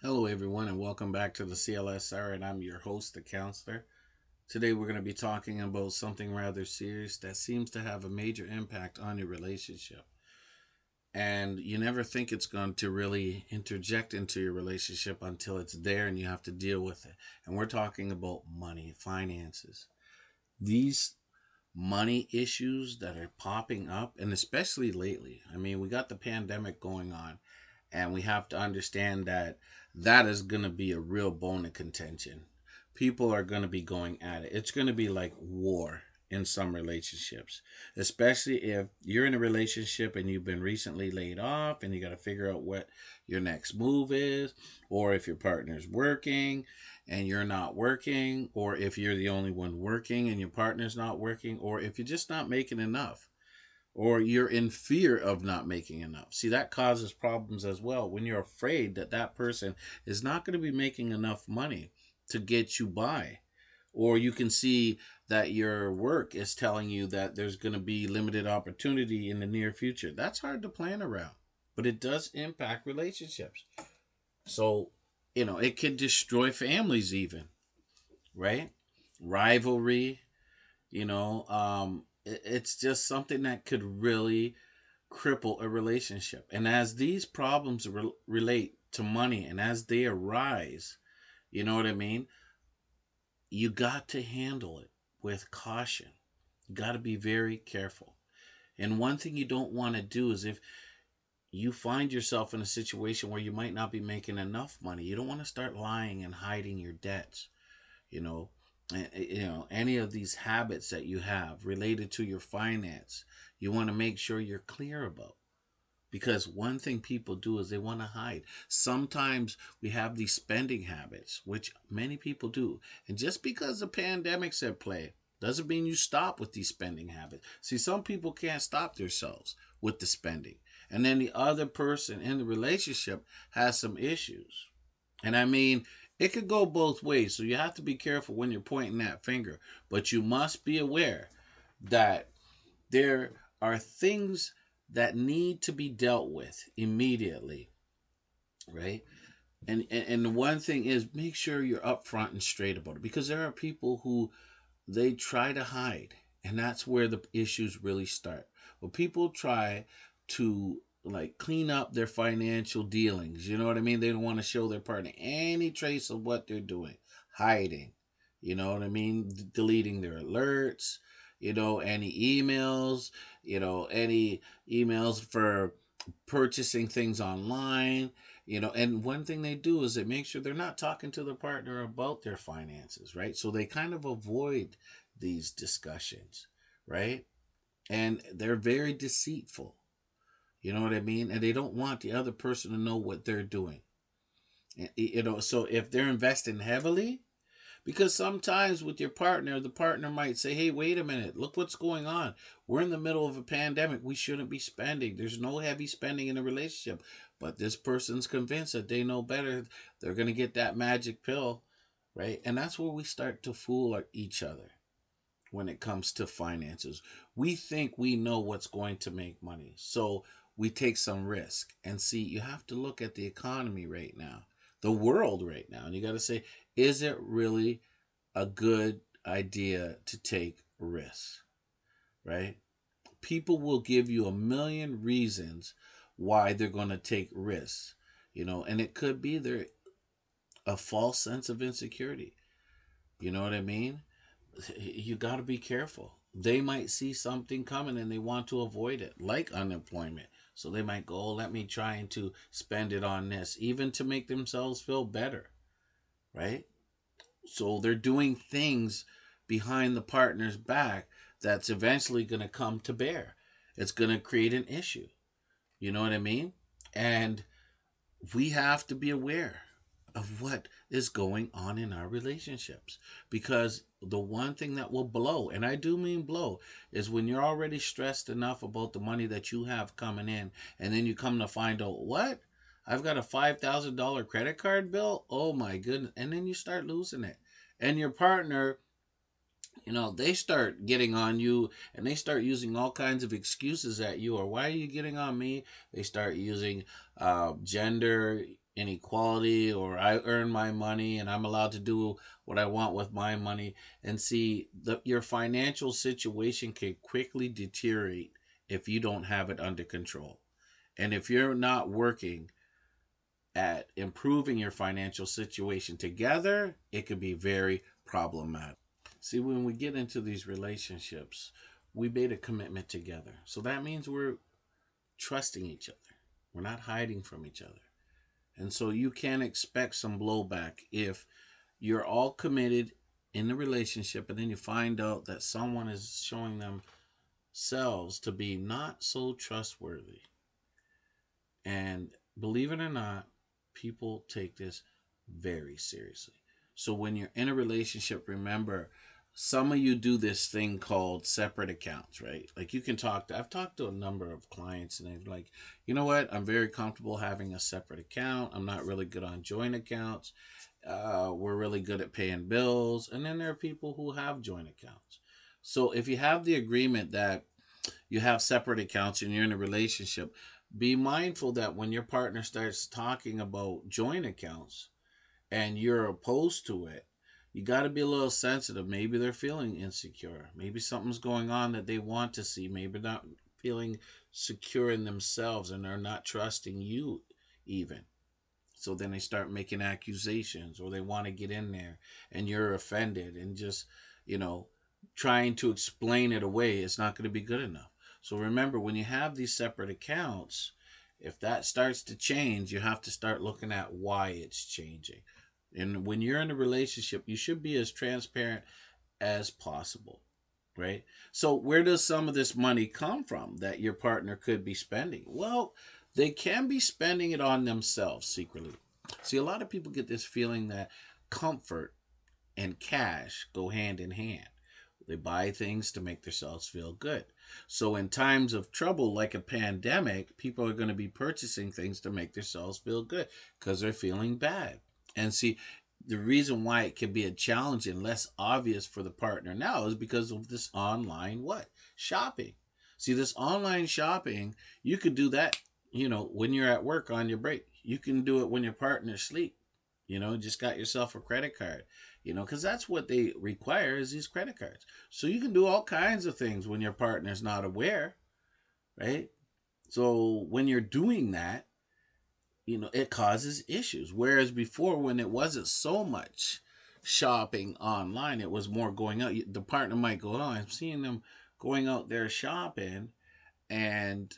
Hello, everyone, and welcome back to the CLSR. And I'm your host, the counselor. Today, we're going to be talking about something rather serious that seems to have a major impact on your relationship. And you never think it's going to really interject into your relationship until it's there and you have to deal with it. And we're talking about money, finances. These money issues that are popping up, and especially lately. I mean, we got the pandemic going on, and we have to understand that that is going to be a real bone of contention. People are going to be going at it. It's going to be like war in some relationships, especially if you're in a relationship and you've been recently laid off and you got to figure out what your next move is, or if your partner's working and you're not working, or if you're the only one working and your partner's not working, or if you're just not making enough, or you're in fear of not making enough. See, that causes problems as well when you're afraid that that person is not going to be making enough money to get you by. Or you can see that your work is telling you that there's going to be limited opportunity in the near future. That's hard to plan around, but it does impact relationships. So, it could destroy families, even, right? Rivalry, it's just something that could really cripple a relationship. And as these problems relate to money and as they arise, you know what I mean? You got to handle it with caution. You got to be very careful. And one thing you don't want to do is if you find yourself in a situation where you might not be making enough money, you don't want to start lying and hiding your debts, you know. Any of these habits that you have related to your finance, you want to make sure you're clear about. Because one thing people do is they want to hide. Sometimes we have these spending habits, which many people do. And just because the pandemic's at play doesn't mean you stop with these spending habits. See, some people can't stop themselves with the spending. And then the other person in the relationship has some issues. And I mean, it could go both ways. So you have to be careful when you're pointing that finger. But you must be aware that there are things that need to be dealt with immediately, right? And the one thing is make sure you're upfront and straight about it, because there are people who they try to hide, and that's where the issues really start. Well, people try to like clean up their financial dealings. You know what I mean? They don't want to show their partner any trace of what they're doing, hiding. You know what I mean? Deleting their alerts. Any emails. Any emails for purchasing things online. And one thing they do is they make sure they're not talking to their partner about their finances, right? So they kind of avoid these discussions, right? And they're very deceitful. You know what I mean? And they don't want the other person to know what they're doing. So if they're investing heavily, because sometimes with your partner, the partner might say, hey, wait a minute, look what's going on. We're in the middle of a pandemic. We shouldn't be spending. There's no heavy spending in a relationship. But this person's convinced that they know better. They're going to get that magic pill, right? And that's where we start to fool each other when it comes to finances. We think we know what's going to make money. So we take some risk. And see, you have to look at the economy right now, the world right now. And you got to say, is it really a good idea to take risks, right? People will give you a million reasons why they're going to take risks, and it could be there a false sense of insecurity. You know what I mean? You got to be careful. They might see something coming and they want to avoid it, like unemployment. So they might go, oh, let me try to spend it on this, even to make themselves feel better, right? So they're doing things behind the partner's back that's eventually going to come to bear. It's going to create an issue. You know what I mean? And we have to be aware of what is going on in our relationships, because the one thing that will blow, and I do mean blow, is when you're already stressed enough about the money that you have coming in, and then you come to find out, what, I've got a $5,000 credit card bill, oh my goodness, and then you start losing it. And your partner, they start getting on you, and they start using all kinds of excuses at you, or why are you getting on me? They start using gender, inequality, or I earn my money and I'm allowed to do what I want with my money. And see, your financial situation can quickly deteriorate if you don't have it under control. And if you're not working at improving your financial situation together, it could be very problematic. See, when we get into these relationships, we made a commitment together. So that means we're trusting each other. We're not hiding from each other. And so you can expect some blowback if you're all committed in the relationship and then you find out that someone is showing themselves to be not so trustworthy. And believe it or not, people take this very seriously. So when you're in a relationship, remember, some of you do this thing called separate accounts, right? Like you can I've talked to a number of clients and they're like, you know what? I'm very comfortable having a separate account. I'm not really good on joint accounts. We're really good at paying bills. And then there are people who have joint accounts. So if you have the agreement that you have separate accounts and you're in a relationship, be mindful that when your partner starts talking about joint accounts and you're opposed to it, you got to be a little sensitive. Maybe they're feeling insecure. Maybe something's going on that they want to see. Maybe not feeling secure in themselves and they're not trusting you even. So then they start making accusations or they want to get in there and you're offended and just, you know, trying to explain it away is not going to be good enough. So remember, when you have these separate accounts, if that starts to change, you have to start looking at why it's changing. And when you're in a relationship, you should be as transparent as possible, right? So, where does some of this money come from that your partner could be spending? Well, they can be spending it on themselves secretly. See, a lot of people get this feeling that comfort and cash go hand in hand. They buy things to make themselves feel good. So, in times of trouble like a pandemic, people are going to be purchasing things to make themselves feel good because they're feeling bad. And see, the reason why it can be a challenge and less obvious for the partner now is because of this online what? Shopping. See, this online shopping, you could do that, when you're at work on your break. You can do it when your partner's asleep. Just got yourself a credit card, because that's what they require is these credit cards. So you can do all kinds of things when your partner's not aware, right? So when you're doing that, it causes issues. Whereas before, when it wasn't so much shopping online, it was more going out. The partner might go, oh, I'm seeing them going out there shopping and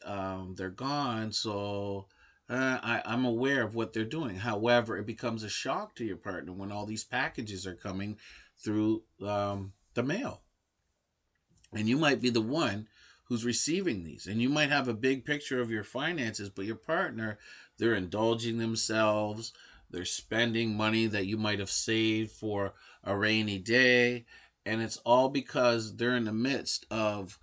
they're gone. So I'm aware of what they're doing. However, it becomes a shock to your partner when all these packages are coming through the mail. And you might be the one who's receiving these. And you might have a big picture of your finances, but your partner, they're indulging themselves. They're spending money that you might have saved for a rainy day. And it's all because they're in the midst of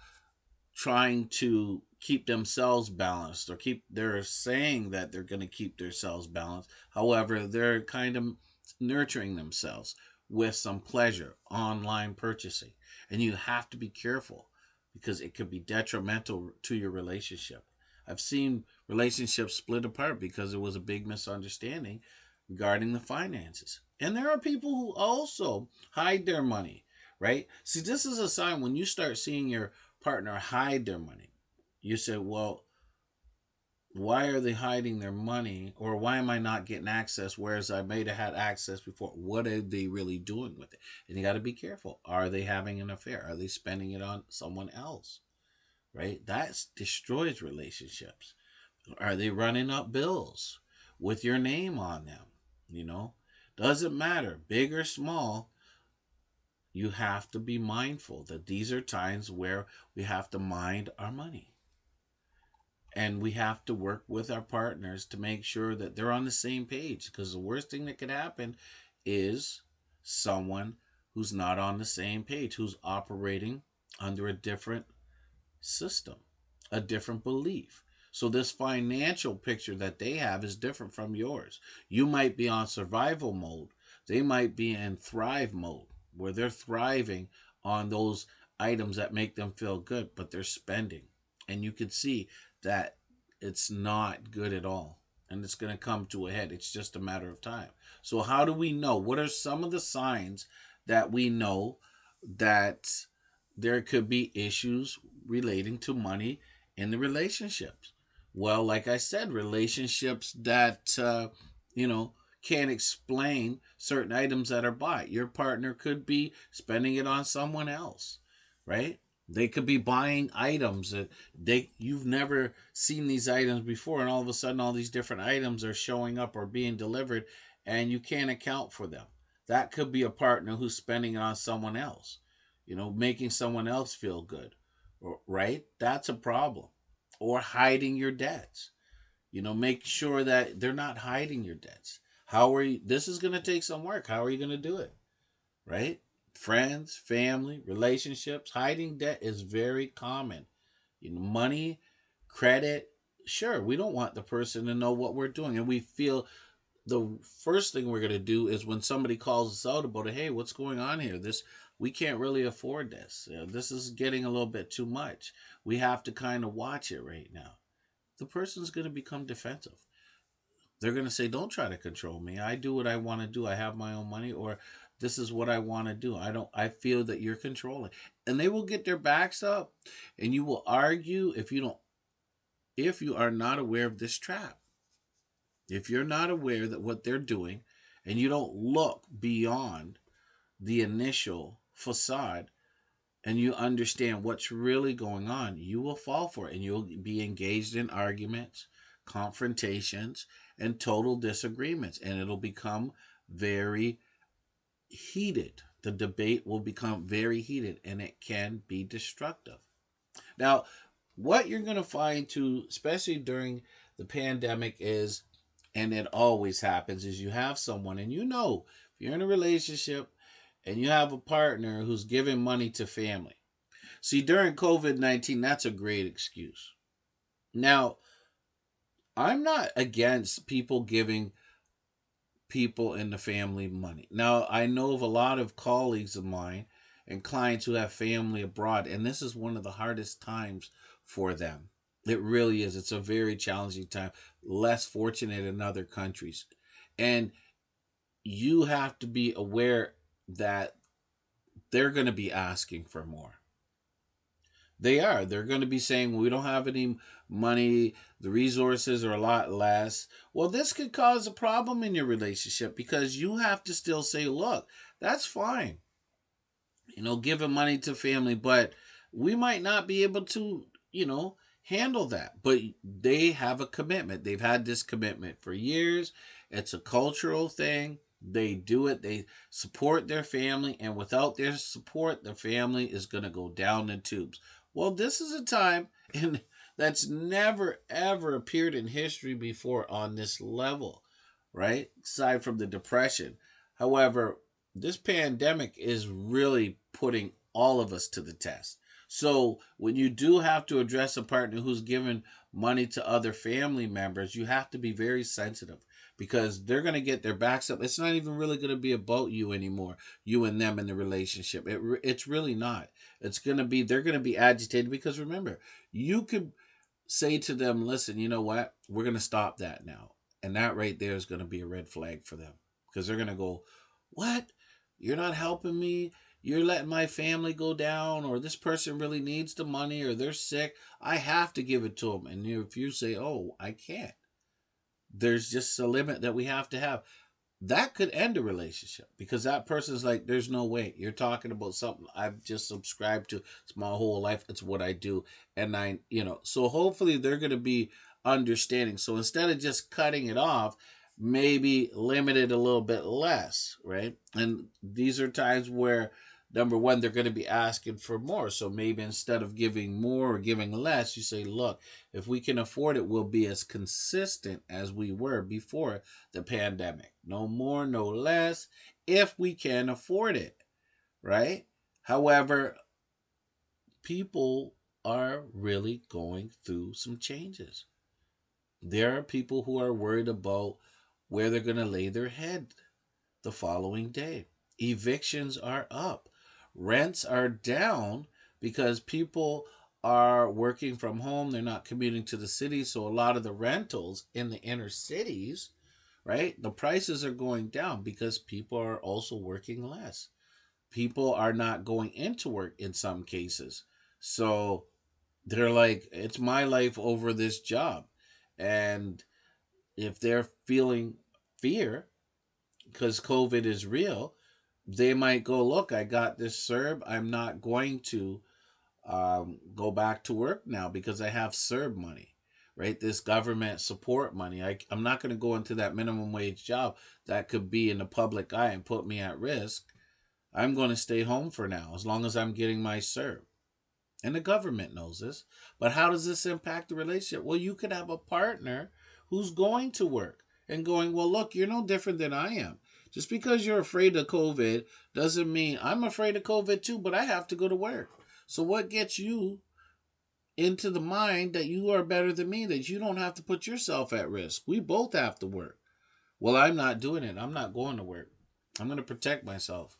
trying to keep themselves balanced, or they're saying that they're going to keep themselves balanced. However, they're kind of nurturing themselves with some pleasure online purchasing. And you have to be careful because it could be detrimental to your relationship. I've seen relationships split apart because there was a big misunderstanding regarding the finances. And there are people who also hide their money, right? See, this is a sign when you start seeing your partner hide their money. You say, well, why are they hiding their money? Or why am I not getting access? Whereas I may have had access before. What are they really doing with it? And you got to be careful. Are they having an affair? Are they spending it on someone else? Right? That destroys relationships. Are they running up bills with your name on them? Doesn't matter, big or small. You have to be mindful that these are times where we have to mind our money. And we have to work with our partners to make sure that they're on the same page. Because the worst thing that could happen is someone who's not on the same page, who's operating under a different system, a different belief. So this financial picture that they have is different from yours. You might be on survival mode. They might be in thrive mode, where they're thriving on those items that make them feel good, but they're spending. And you can see that it's not good at all. and it's going to come to a head. It's just a matter of time. So, how do we know? What are some of the signs that we know that there could be issues relating to money in the relationships? Well, like I said, relationships that, you know, can't explain certain items that are bought. Your partner could be spending it on someone else, right? They could be buying items that you've never seen these items before, and all of a sudden all these different items are showing up or being delivered, and you can't account for them. That could be a partner who's spending it on someone else, making someone else feel good, right? That's a problem. Or hiding your debts. Make sure that they're not hiding your debts. How are you? This is going to take some work. How are you going to do it? Right? Friends, family, relationships, hiding debt is very common. Money, credit. Sure, we don't want the person to know what we're doing. And we feel the first thing we're going to do is when somebody calls us out about it, hey, what's going on here? We can't really afford this. This is getting a little bit too much. We have to kind of watch it right now. The person's going to become defensive. They're going to say, don't try to control me. I do what I want to do. I have my own money, or this is what I want to do. I feel that you're controlling. And they will get their backs up, and you will argue if you are not aware of this trap. If you're not aware that what they're doing, and you don't look beyond the initial facade, and you understand what's really going on, you will fall for it, and you'll be engaged in arguments, confrontations, and total disagreements, and it'll become very heated. The debate will become very heated, and it can be destructive. Now, what you're going to find too, especially during the pandemic, is, and it always happens, is you have someone, and if you're in a relationship and you have a partner who's giving money to family. See, during COVID-19, that's a great excuse. Now, I'm not against people giving people in the family money. Now, I know of a lot of colleagues of mine and clients who have family abroad, and this is one of the hardest times for them. It really is. It's a very challenging time, less fortunate in other countries. And you have to be aware that they're going to be asking for more. They are. They're going to be saying, we don't have any money. The resources are a lot less. Well, this could cause a problem in your relationship because you have to still say, look, that's fine. Giving money to family, but we might not be able to, handle that. But they have a commitment. They've had this commitment for years. It's a cultural thing. They do it. They support their family. And without their support, the family is going to go down the tubes. Well, this is a time and that's never ever appeared in history before on this level, right? Aside from the Depression. However, this pandemic is really putting all of us to the test. So when you do have to address a partner who's given money to other family members, you have to be very sensitive because they're going to get their backs up. It's not even really going to be about you anymore, you and them in the relationship. It's really not. They're going to be agitated because remember, you could say to them, listen, you know what? We're going to stop that now. And that right there is going to be a red flag for them because they're going to go, what? You're not helping me? You're letting my family go down, or this person really needs the money, or they're sick. I have to give it to them. And if you say, oh, I can't, there's just a limit that we have to have. That could end a relationship because that person's like, there's no way. You're talking about something I've just subscribed to. It's my whole life. It's what I do. And so hopefully they're going to be understanding. So instead of just cutting it off, maybe limit it a little bit less, right? And these are times where, number one, they're going to be asking for more. So maybe instead of giving more or giving less, you say, look, if we can afford it, we'll be as consistent as we were before the pandemic. No more, no less, if we can afford it, right? However, people are really going through some changes. There are people who are worried about where they're going to lay their head the following day. Evictions are up. Rents are down because people are working from home. They're not commuting to the city. So a lot of the rentals in the inner cities, right? The prices are going down because people are also working less. People are not going into work in some cases. So they're like, it's my life over this job. And if they're feeling fear because COVID is real, they might go, look, I got this CERB. I'm not going to go back to work now because I have CERB money, right? This government support money. I'm not going to go into that minimum wage job that could be in the public eye and put me at risk. I'm going to stay home for now as long as I'm getting my CERB. And the government knows this. But how does this impact the relationship? Well, you could have a partner who's going to work and going, well, look, you're no different than I am. Just because you're afraid of COVID doesn't mean I'm afraid of COVID too, but I have to go to work. So what gets you into the mind that you are better than me, that you don't have to put yourself at risk? We both have to work. Well, I'm not doing it. I'm not going to work. I'm going to protect myself.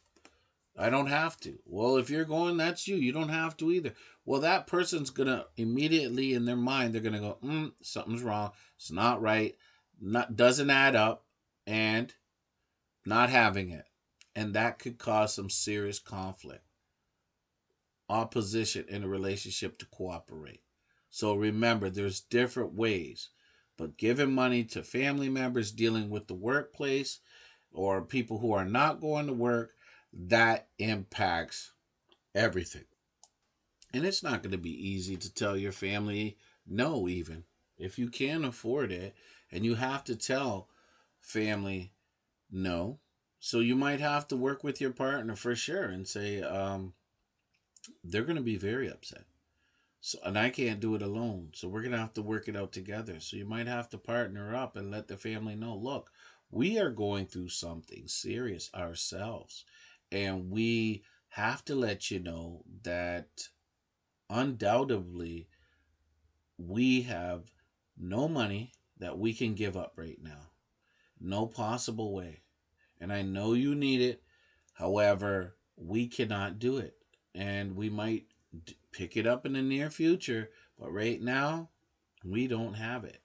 I don't have to. Well, if you're going, that's you. You don't have to either. Well, that person's going to immediately in their mind, they're going to go, something's wrong. It's not right. Not doesn't add up, and not having it. And that could cause some serious conflict, opposition in a relationship to cooperate. So remember, there's different ways. But giving money to family members dealing with the workplace or people who are not going to work, that impacts everything. And it's not going to be easy to tell your family no, even if you can afford it. And you have to tell family no. So you might have to work with your partner for sure and say, they're going to be very upset. So, and I can't do it alone. So we're going to have to work it out together. So you might have to partner up and let the family know, look, we are going through something serious ourselves. And we have to let you know that undoubtedly we have no money that we can give up right now. No possible way. And I know you need it. However, we cannot do it. And we might pick it up in the near future. But right now, we don't have it.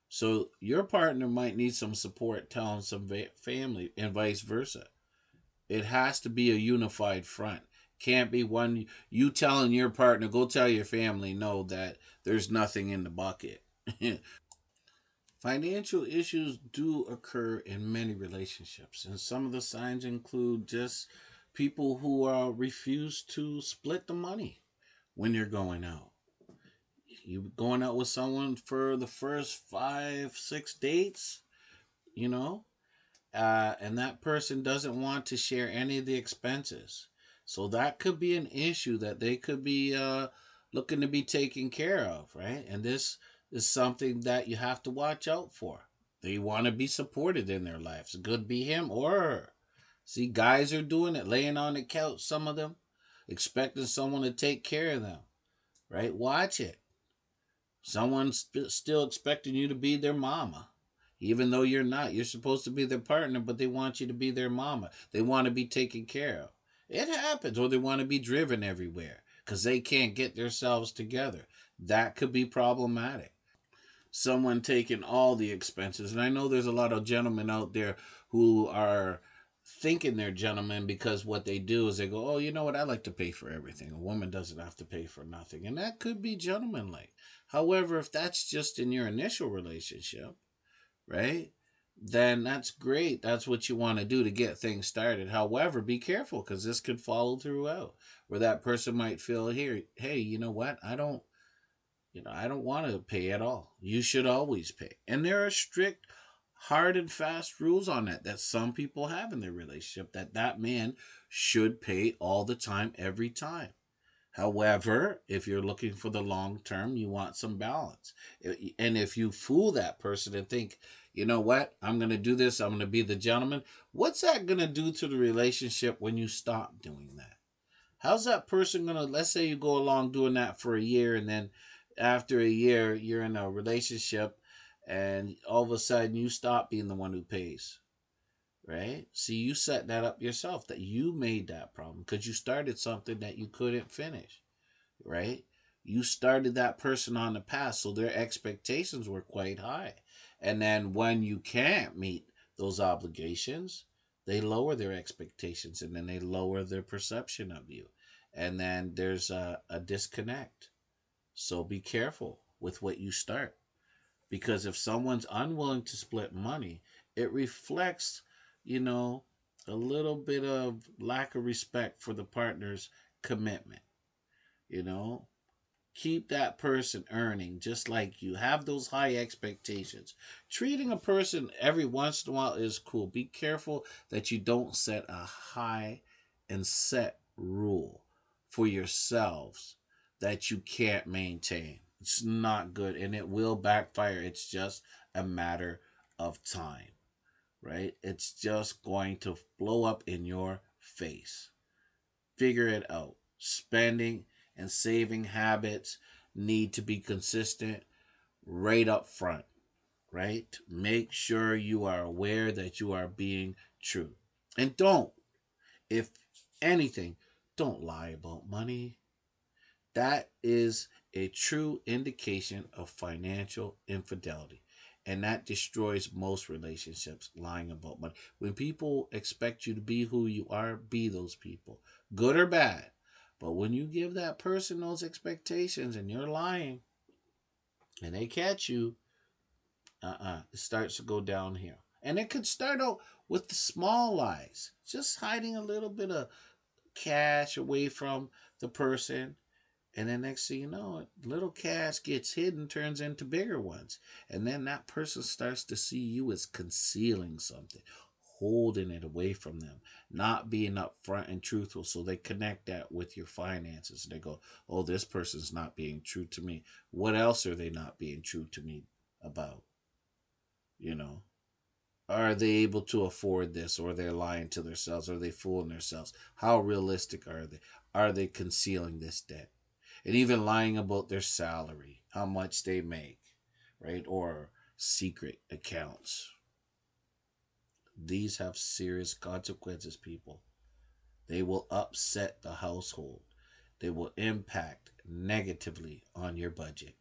So your partner might need some support telling some family and vice versa. It has to be a unified front. Can't be one you telling your partner, go tell your family no that there's nothing in the bucket. Financial issues do occur in many relationships, and some of the signs include just people who refuse to split the money when you're going out. You going out with someone for the first 5, 6 dates, you know, and that person doesn't want to share any of the expenses. So that could be an issue that they could be looking to be taken care of, right? And this is something that you have to watch out for. They want to be supported in their lives. It could be him or her. See, guys are doing it, laying on the couch, some of them, expecting someone to take care of them, right? Watch it. Someone's still expecting you to be their mama. Even though you're not, you're supposed to be their partner, but they want you to be their mama. They want to be taken care of. It happens, or they want to be driven everywhere because they can't get themselves together. That could be problematic. Someone taking all the expenses. And I know there's a lot of gentlemen out there who are thinking they're gentlemen because what they do is they go, oh, you know what? I like to pay for everything. A woman doesn't have to pay for nothing. And that could be gentlemanlike. However, if that's just in your initial relationship, right? Then that's great. That's what you want to do to get things started. However, be careful because this could follow throughout where that person might feel here, hey, you know what? I don't want to pay at all. You should always pay. And there are strict, hard and fast rules on that some people have in their relationship that man should pay all the time, every time. However, if you're looking for the long term, you want some balance. And if you fool that person and think, you know what, I'm going to do this, I'm going to be the gentleman, what's that going to do to the relationship when you stop doing that? How's that person going to, let's say you go along doing that for a year, and then after a year, you're in a relationship, and all of a sudden you stop being the one who pays, right? See, you set that up yourself, that you made that problem because you started something that you couldn't finish, right? You started that person on the path, so their expectations were quite high. And then when you can't meet those obligations, they lower their expectations, and then they lower their perception of you. And then there's a disconnect. So be careful with what you start. Because if someone's unwilling to split money, it reflects, you know, a little bit of lack of respect for the partner's commitment. You know, keep that person earning just like you. Have those high expectations. Treating a person every once in a while is cool. Be careful that you don't set a high and set rule for yourselves that you can't maintain. It's not good and it will backfire. It's just a matter of time, right? It's just going to blow up in your face. Figure it out. Spending and saving habits need to be consistent right up front, right? Make sure you are aware that you are being true. And don't, if anything, don't lie about money. That is a true indication of financial infidelity. And that destroys most relationships, lying about money. When people expect you to be who you are, be those people, good or bad. But when you give that person those expectations and you're lying and they catch you, it starts to go downhill. And it could start out with the small lies, just hiding a little bit of cash away from the person, and then next thing you know, little cash gets hidden, turns into bigger ones. And then that person starts to see you as concealing something, holding it away from them, not being upfront and truthful. So they connect that with your finances. And they go, oh, this person's not being true to me. What else are they not being true to me about? You know? Are they able to afford this, or they're lying to themselves? Are they fooling themselves? How realistic are they? Are they concealing this debt? And even lying about their salary, how much they make, right? Or secret accounts. These have serious consequences, people. They will upset the household. They will impact negatively on your budget.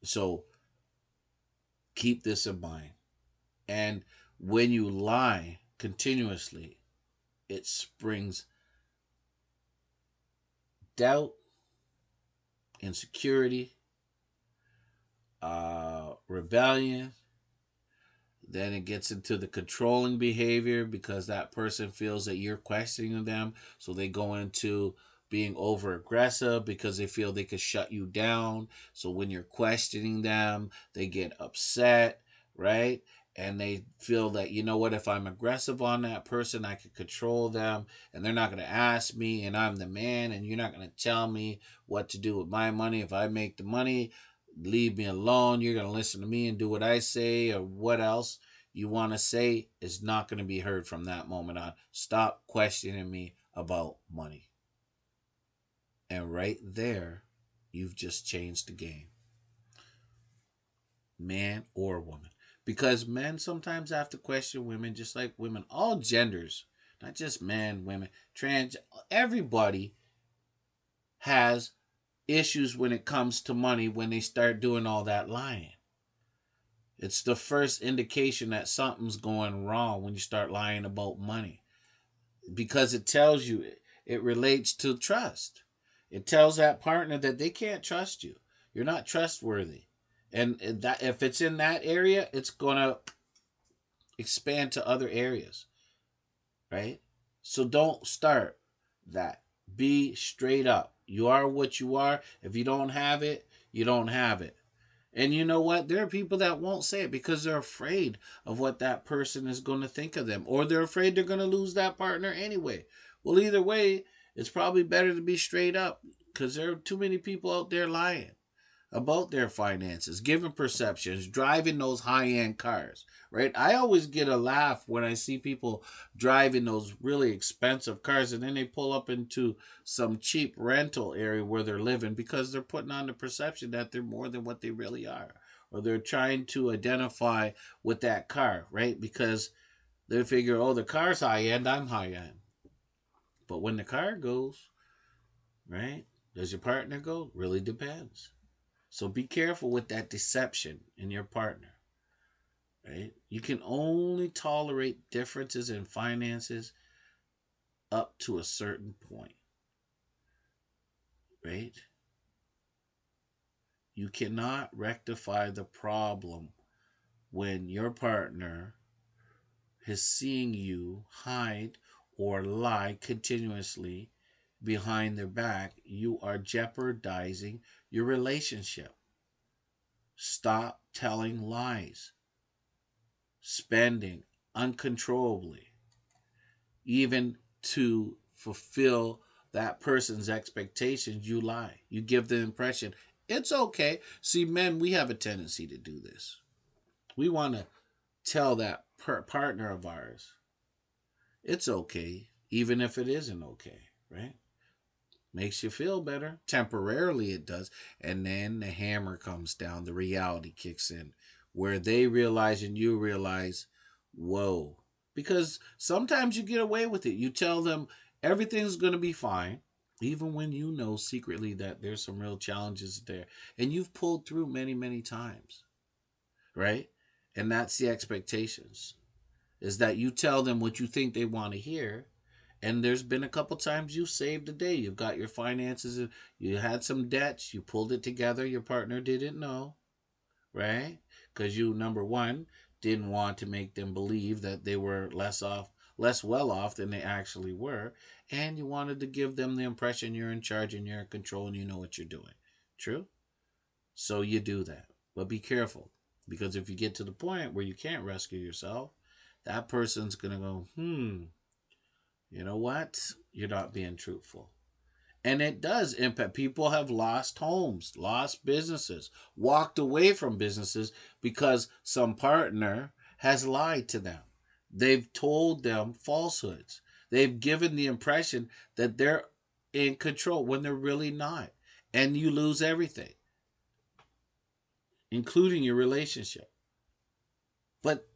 So keep this in mind. And when you lie continuously, it springs doubt, insecurity, rebellion. Then it gets into the controlling behavior because that person feels that you're questioning them. So they go into being over aggressive because they feel they could shut you down. So when you're questioning them, they get upset, right? And they feel that, you know what, if I'm aggressive on that person, I can control them and they're not going to ask me, and I'm the man, and you're not going to tell me what to do with my money. If I make the money, leave me alone. You're going to listen to me and do what I say, or what else you want to say is not going to be heard from that moment on. Stop questioning me about money. And right there, you've just changed the game, man or woman. Because men sometimes have to question women just like women, all genders, not just men, women, trans, everybody has issues when it comes to money when they start doing all that lying. It's the first indication that something's going wrong when you start lying about money, because it tells you, it relates to trust. It tells that partner that they can't trust you. You're not trustworthy. And that if it's in that area, it's going to expand to other areas, right? So don't start that. Be straight up. You are what you are. If you don't have it, you don't have it. And you know what? There are people that won't say it because they're afraid of what that person is going to think of them, or they're afraid they're going to lose that partner anyway. Well, either way, it's probably better to be straight up, because there are too many people out there lying about their finances, giving perceptions, driving those high end cars, right? I always get a laugh when I see people driving those really expensive cars and then they pull up into some cheap rental area where they're living because they're putting on the perception that they're more than what they really are. Or they're trying to identify with that car, right? Because they figure, oh, the car's high end, I'm high end. But when the car goes, right? Does your partner go? Really depends. So be careful with that deception in your partner, right? You can only tolerate differences in finances up to a certain point, right? You cannot rectify the problem when your partner is seeing you hide or lie continuously behind their back. You are jeopardizing your relationship. Stop telling lies, spending uncontrollably, even to fulfill that person's expectations. You lie. You give the impression it's okay. See, men, we have a tendency to do this. We want to tell that partner of ours it's okay, even if it isn't okay, right? Makes you feel better. Temporarily, it does. And then the hammer comes down, the reality kicks in, where they realize and you realize, whoa. Because sometimes you get away with it. You tell them everything's going to be fine, even when you know secretly that there's some real challenges there. And you've pulled through many, many times, right? And that's the expectations, is that you tell them what you think they want to hear. And there's been a couple times you saved the day. You've got your finances, you had some debts, you pulled it together, your partner didn't know, right? Because you, number one, didn't want to make them believe that they were less well off than they actually were. And you wanted to give them the impression you're in charge and you're in control and you know what you're doing. True? So you do that. But be careful. Because if you get to the point where you can't rescue yourself, that person's going to go, you know what? You're not being truthful. And it does impact. People have lost homes, lost businesses, walked away from businesses because some partner has lied to them. They've told them falsehoods. They've given the impression that they're in control when they're really not. And you lose everything, including your relationship. But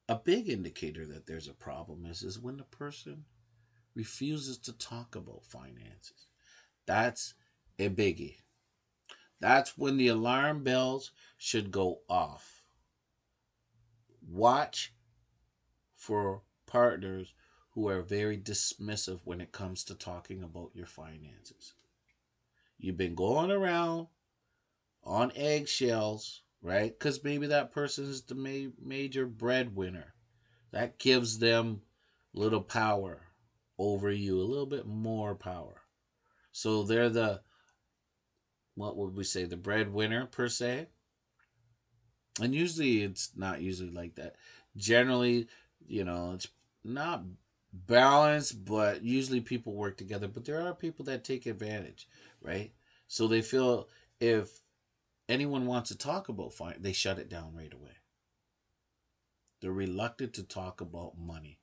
a big indicator that there's a problem is when the person refuses to talk about finances. That's a biggie. That's when the alarm bells should go off. Watch for partners who are very dismissive when it comes to talking about your finances. You've been going around on eggshells, right? Because maybe that person is the major breadwinner. That gives them a little power over you, a little bit more power. So they're what would we say, the breadwinner per se. And usually it's not usually like that. Generally, it's not balanced, but usually people work together. But there are people that take advantage, right? So they feel if anyone wants to talk about finance, they shut it down right away. They're reluctant to talk about money,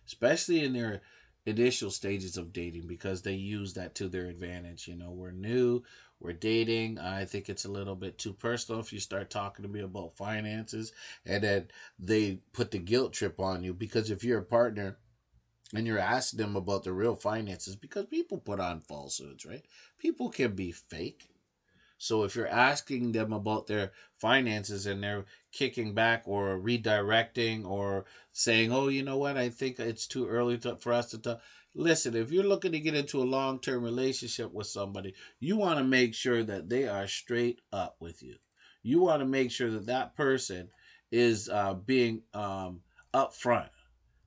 especially in their initial stages of dating, because they use that to their advantage. We're new, we're dating. I think it's a little bit too personal if you start talking to me about finances, and then they put the guilt trip on you, because if you're a partner and you're asking them about the real finances, because people put on falsehoods, right? People can be fake. So if you're asking them about their finances and they're kicking back or redirecting or saying, "Oh, you know what? I think it's too early for us to talk." Listen, if you're looking to get into a long-term relationship with somebody, you want to make sure that they are straight up with you. You want to make sure that that person is being upfront.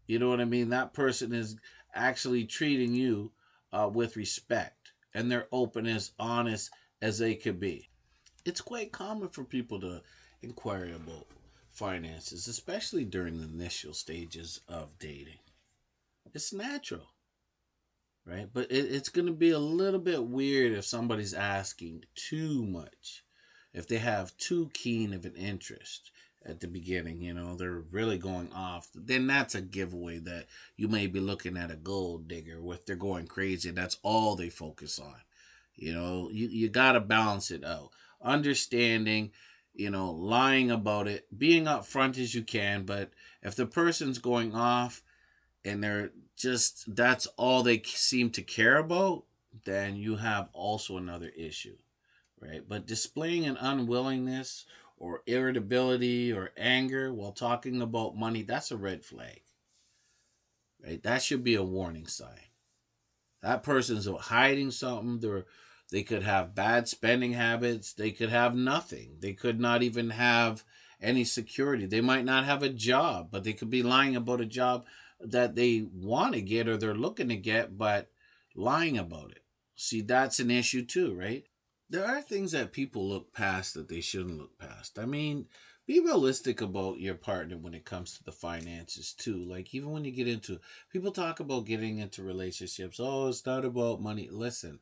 You know what I mean? That person is actually treating you with respect, and they're open, as honest as they could be. It's quite common for people to inquire about finances, especially during the initial stages of dating. It's natural, right? But it's going to be a little bit weird if somebody's asking too much, if they have too keen of an interest at the beginning, they're really going off, then that's a giveaway that you may be looking at a gold digger. If they're going crazy, that's all they focus on. You got to balance it out. Understanding, lying about it, being upfront as you can. But if the person's going off and they're just, that's all they seem to care about, then you have also another issue, right? But displaying an unwillingness or irritability or anger while talking about money, that's a red flag, right? That should be a warning sign. That person's hiding something. They could have bad spending habits. They could have nothing. They could not even have any security. They might not have a job, but they could be lying about a job that they want to get or they're looking to get, but lying about it. See, that's an issue too, right? There are things that people look past that they shouldn't look past. I mean, be realistic about your partner when it comes to the finances too. Like even when you get into people talk about getting into relationships, oh, it's not about money. Listen,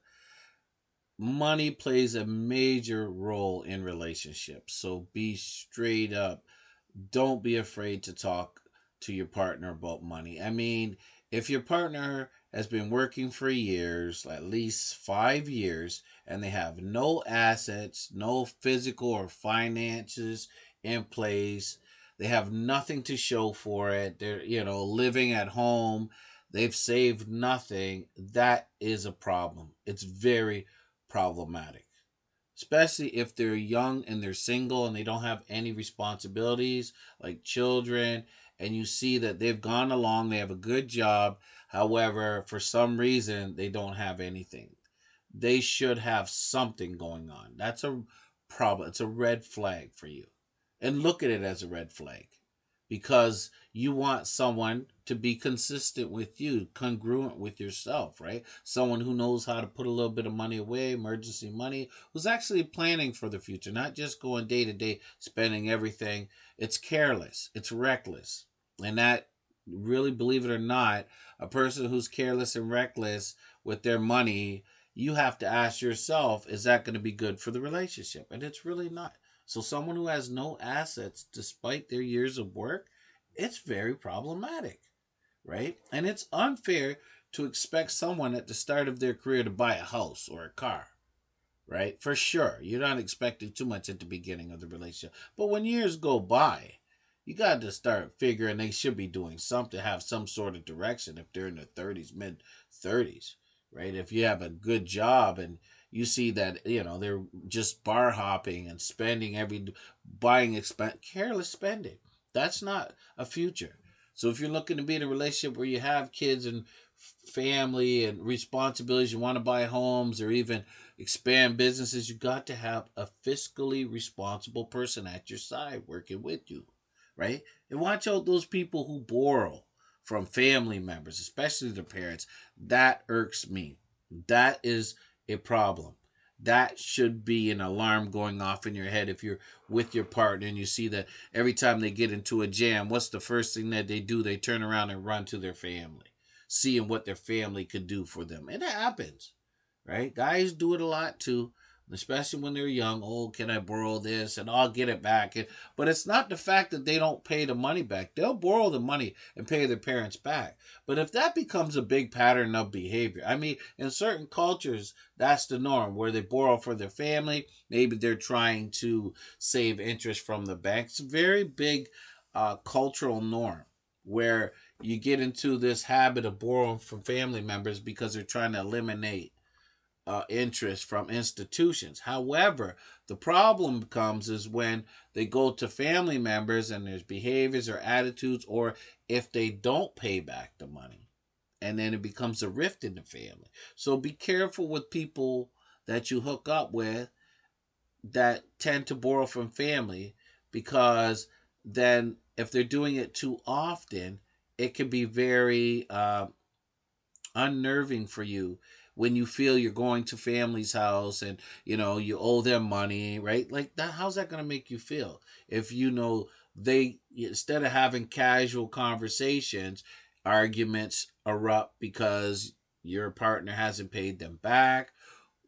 money plays a major role in relationships. So be straight up. Don't be afraid to talk to your partner about money. I mean, if your partner has been working for years, at least 5 years, and they have no assets, no physical or finances in place, they have nothing to show for it, they're, living at home, they've saved nothing, that is a problem. It's very problematic, especially if they're young and they're single and they don't have any responsibilities like children, and you see that they've gone along, they have a good job, however for some reason they don't have anything. They should have something going on. That's a problem. It's a red flag for you, and look at it as a red flag, because you want someone to be consistent with you, congruent with yourself, right? Someone who knows how to put a little bit of money away, emergency money, who's actually planning for the future, not just going day to day, spending everything. It's careless, it's reckless. And that, really, believe it or not, a person who's careless and reckless with their money, you have to ask yourself, is that going to be good for the relationship? And it's really not. So someone who has no assets despite their years of work, it's very problematic, right? And it's unfair to expect someone at the start of their career to buy a house or a car, right? For sure. You're not expecting too much at the beginning of the relationship. But when years go by, you got to start figuring they should be doing something, have some sort of direction if they're in their 30s, mid 30s, right? If you have a good job and you see that, they're just bar hopping and spending buying careless spending. That's not a future. So if you're looking to be in a relationship where you have kids and family and responsibilities, you want to buy homes or even expand businesses, you got to have a fiscally responsible person at your side working with you, right? And watch out those people who borrow from family members, especially the parents. That irks me. That is a problem. That should be an alarm going off in your head if you're with your partner and you see that every time they get into a jam, what's the first thing that they do? They turn around and run to their family, seeing what their family could do for them. And it happens, right? Guys do it a lot too, especially when they're young. Oh, can I borrow this? And I'll get it back. But it's not the fact that they don't pay the money back. They'll borrow the money and pay their parents back. But if that becomes a big pattern of behavior, I mean, in certain cultures, that's the norm where they borrow for their family. Maybe they're trying to save interest from the bank. It's a very big cultural norm where you get into this habit of borrowing from family members because they're trying to eliminate interest from institutions. However, the problem comes is when they go to family members and there's behaviors or attitudes, or if they don't pay back the money, and then it becomes a rift in the family. So be careful with people that you hook up with that tend to borrow from family, because then if they're doing it too often, it can be very unnerving for you when you feel you're going to family's house and you owe them money, right? Like that, how's that going to make you feel if they, instead of having casual conversations, arguments erupt because your partner hasn't paid them back,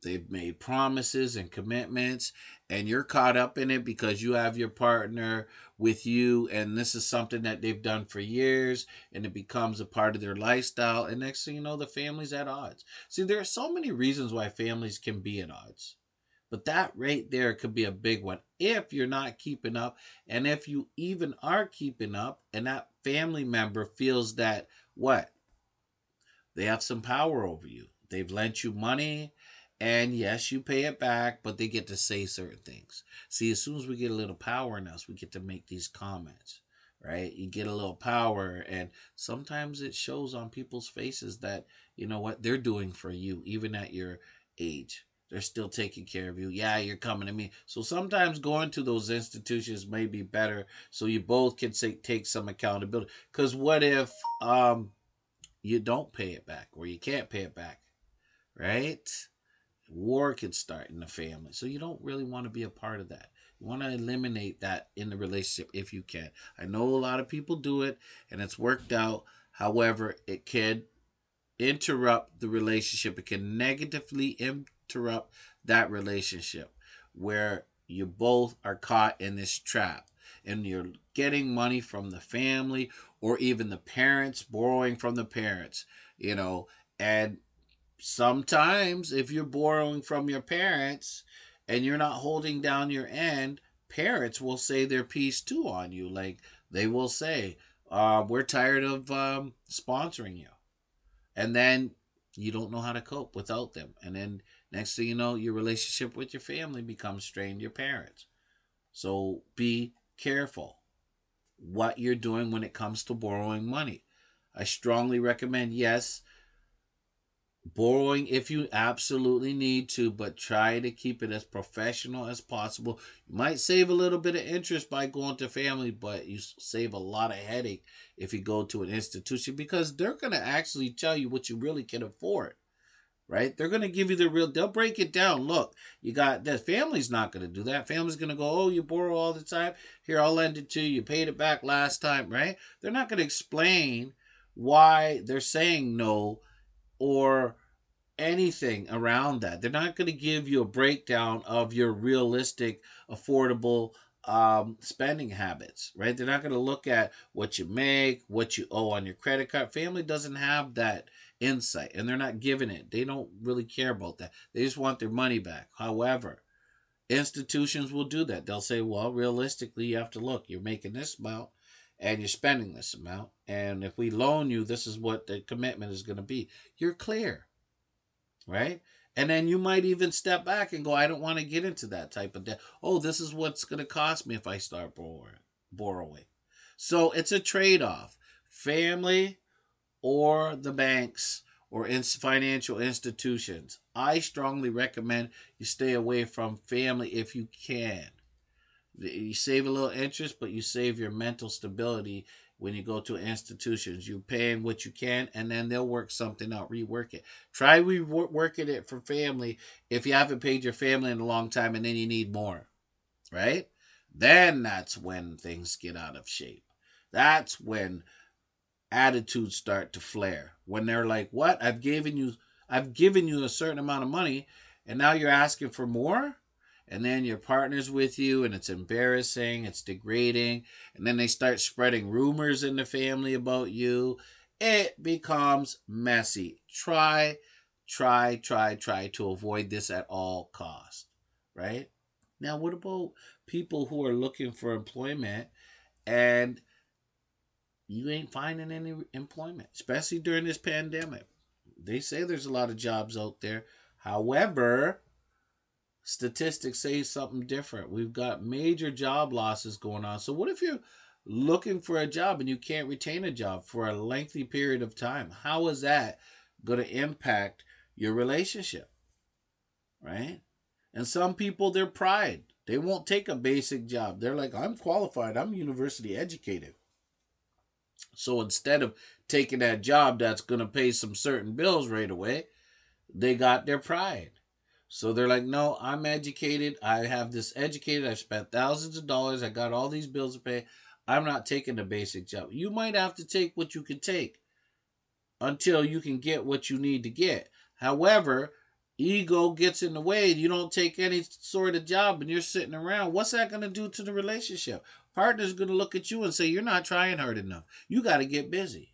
they've made promises and commitments, and you're caught up in it because you have your partner with you, and this is something that they've done for years, and it becomes a part of their lifestyle. And next thing you know, the family's at odds. See, there are so many reasons why families can be at odds. But that right there could be a big one if you're not keeping up. And if you even are keeping up, and that family member feels that what? They have some power over you. They've lent you money, and yes, you pay it back, but they get to say certain things. See, as soon as we get a little power in us, we get to make these comments, right? You get a little power, and sometimes it shows on people's faces that, you know what, they're doing for you, even at your age. They're still taking care of you. Yeah, you're coming to me. So sometimes going to those institutions may be better so you both can take some accountability. Because what if you don't pay it back or you can't pay it back, right? War could start in the family. So you don't really want to be a part of that. You want to eliminate that in the relationship if you can. I know a lot of people do it and it's worked out. However, it can interrupt the relationship. It can negatively interrupt that relationship where you both are caught in this trap and you're getting money from the family or even the parents borrowing from the parents, and sometimes if you're borrowing from your parents and you're not holding down your end, parents will say their piece too on you. Like they will say, we're tired of sponsoring you. And then you don't know how to cope without them. And then next thing you know, your relationship with your family becomes strained, your parents. So be careful what you're doing when it comes to borrowing money. I strongly recommend, yes, borrowing if you absolutely need to, but try to keep it as professional as possible. You might save a little bit of interest by going to family, but you save a lot of headache if you go to an institution because they're going to actually tell you what you really can afford. Right? They're going to give you they'll break it down. Look, you got that. Family's not going to do that. Family's going to go, oh, you borrow all the time. Here, I'll lend it to you. You paid it back last time, right? They're not going to explain why they're saying no or anything around that. They're not going to give you a breakdown of your realistic, affordable spending habits, right? They're not going to look at what you make, what you owe on your credit card. Family doesn't have that insight and they're not giving it. They don't really care about that. They just want their money back. However, institutions will do that. They'll say, well, realistically, you have to look. You're making this amount and you're spending this amount. And if we loan you, this is what the commitment is going to be. You're clear, right? And then you might even step back and go, I don't want to get into that type of debt. Oh, this is what's going to cost me if I start borrowing. So it's a trade off. Family or the banks or financial institutions. I strongly recommend you stay away from family if you can. You save a little interest, but you save your mental stability when you go to institutions. You're paying what you can, and then they'll work something out, rework it. Try reworking it for family if you haven't paid your family in a long time and then you need more, right? Then that's when things get out of shape. That's when attitudes start to flare. When they're like, what? I've given you a certain amount of money, and now you're asking for more? And then your partner's with you and it's embarrassing, it's degrading, and then they start spreading rumors in the family about you. It becomes messy. Try to avoid this at all costs, right? Now, what about people who are looking for employment and you ain't finding any employment, especially during this pandemic? They say there's a lot of jobs out there. However, statistics say something different. We've got major job losses going on. So what if you're looking for a job and you can't retain a job for a lengthy period of time? How is that going to impact your relationship, right? And some people, their pride, they won't take a basic job. They're like, I'm qualified, I'm university educated. So instead of taking that job that's going to pay some certain bills right away, they got their pride. So they're like, no, I'm educated. I have this educated. I've spent thousands of dollars. I got all these bills to pay. I'm not taking a basic job. You might have to take what you can take until you can get what you need to get. However, ego gets in the way. You don't take any sort of job and you're sitting around. What's that going to do to the relationship? Partner's going to look at you and say, you're not trying hard enough. You got to get busy.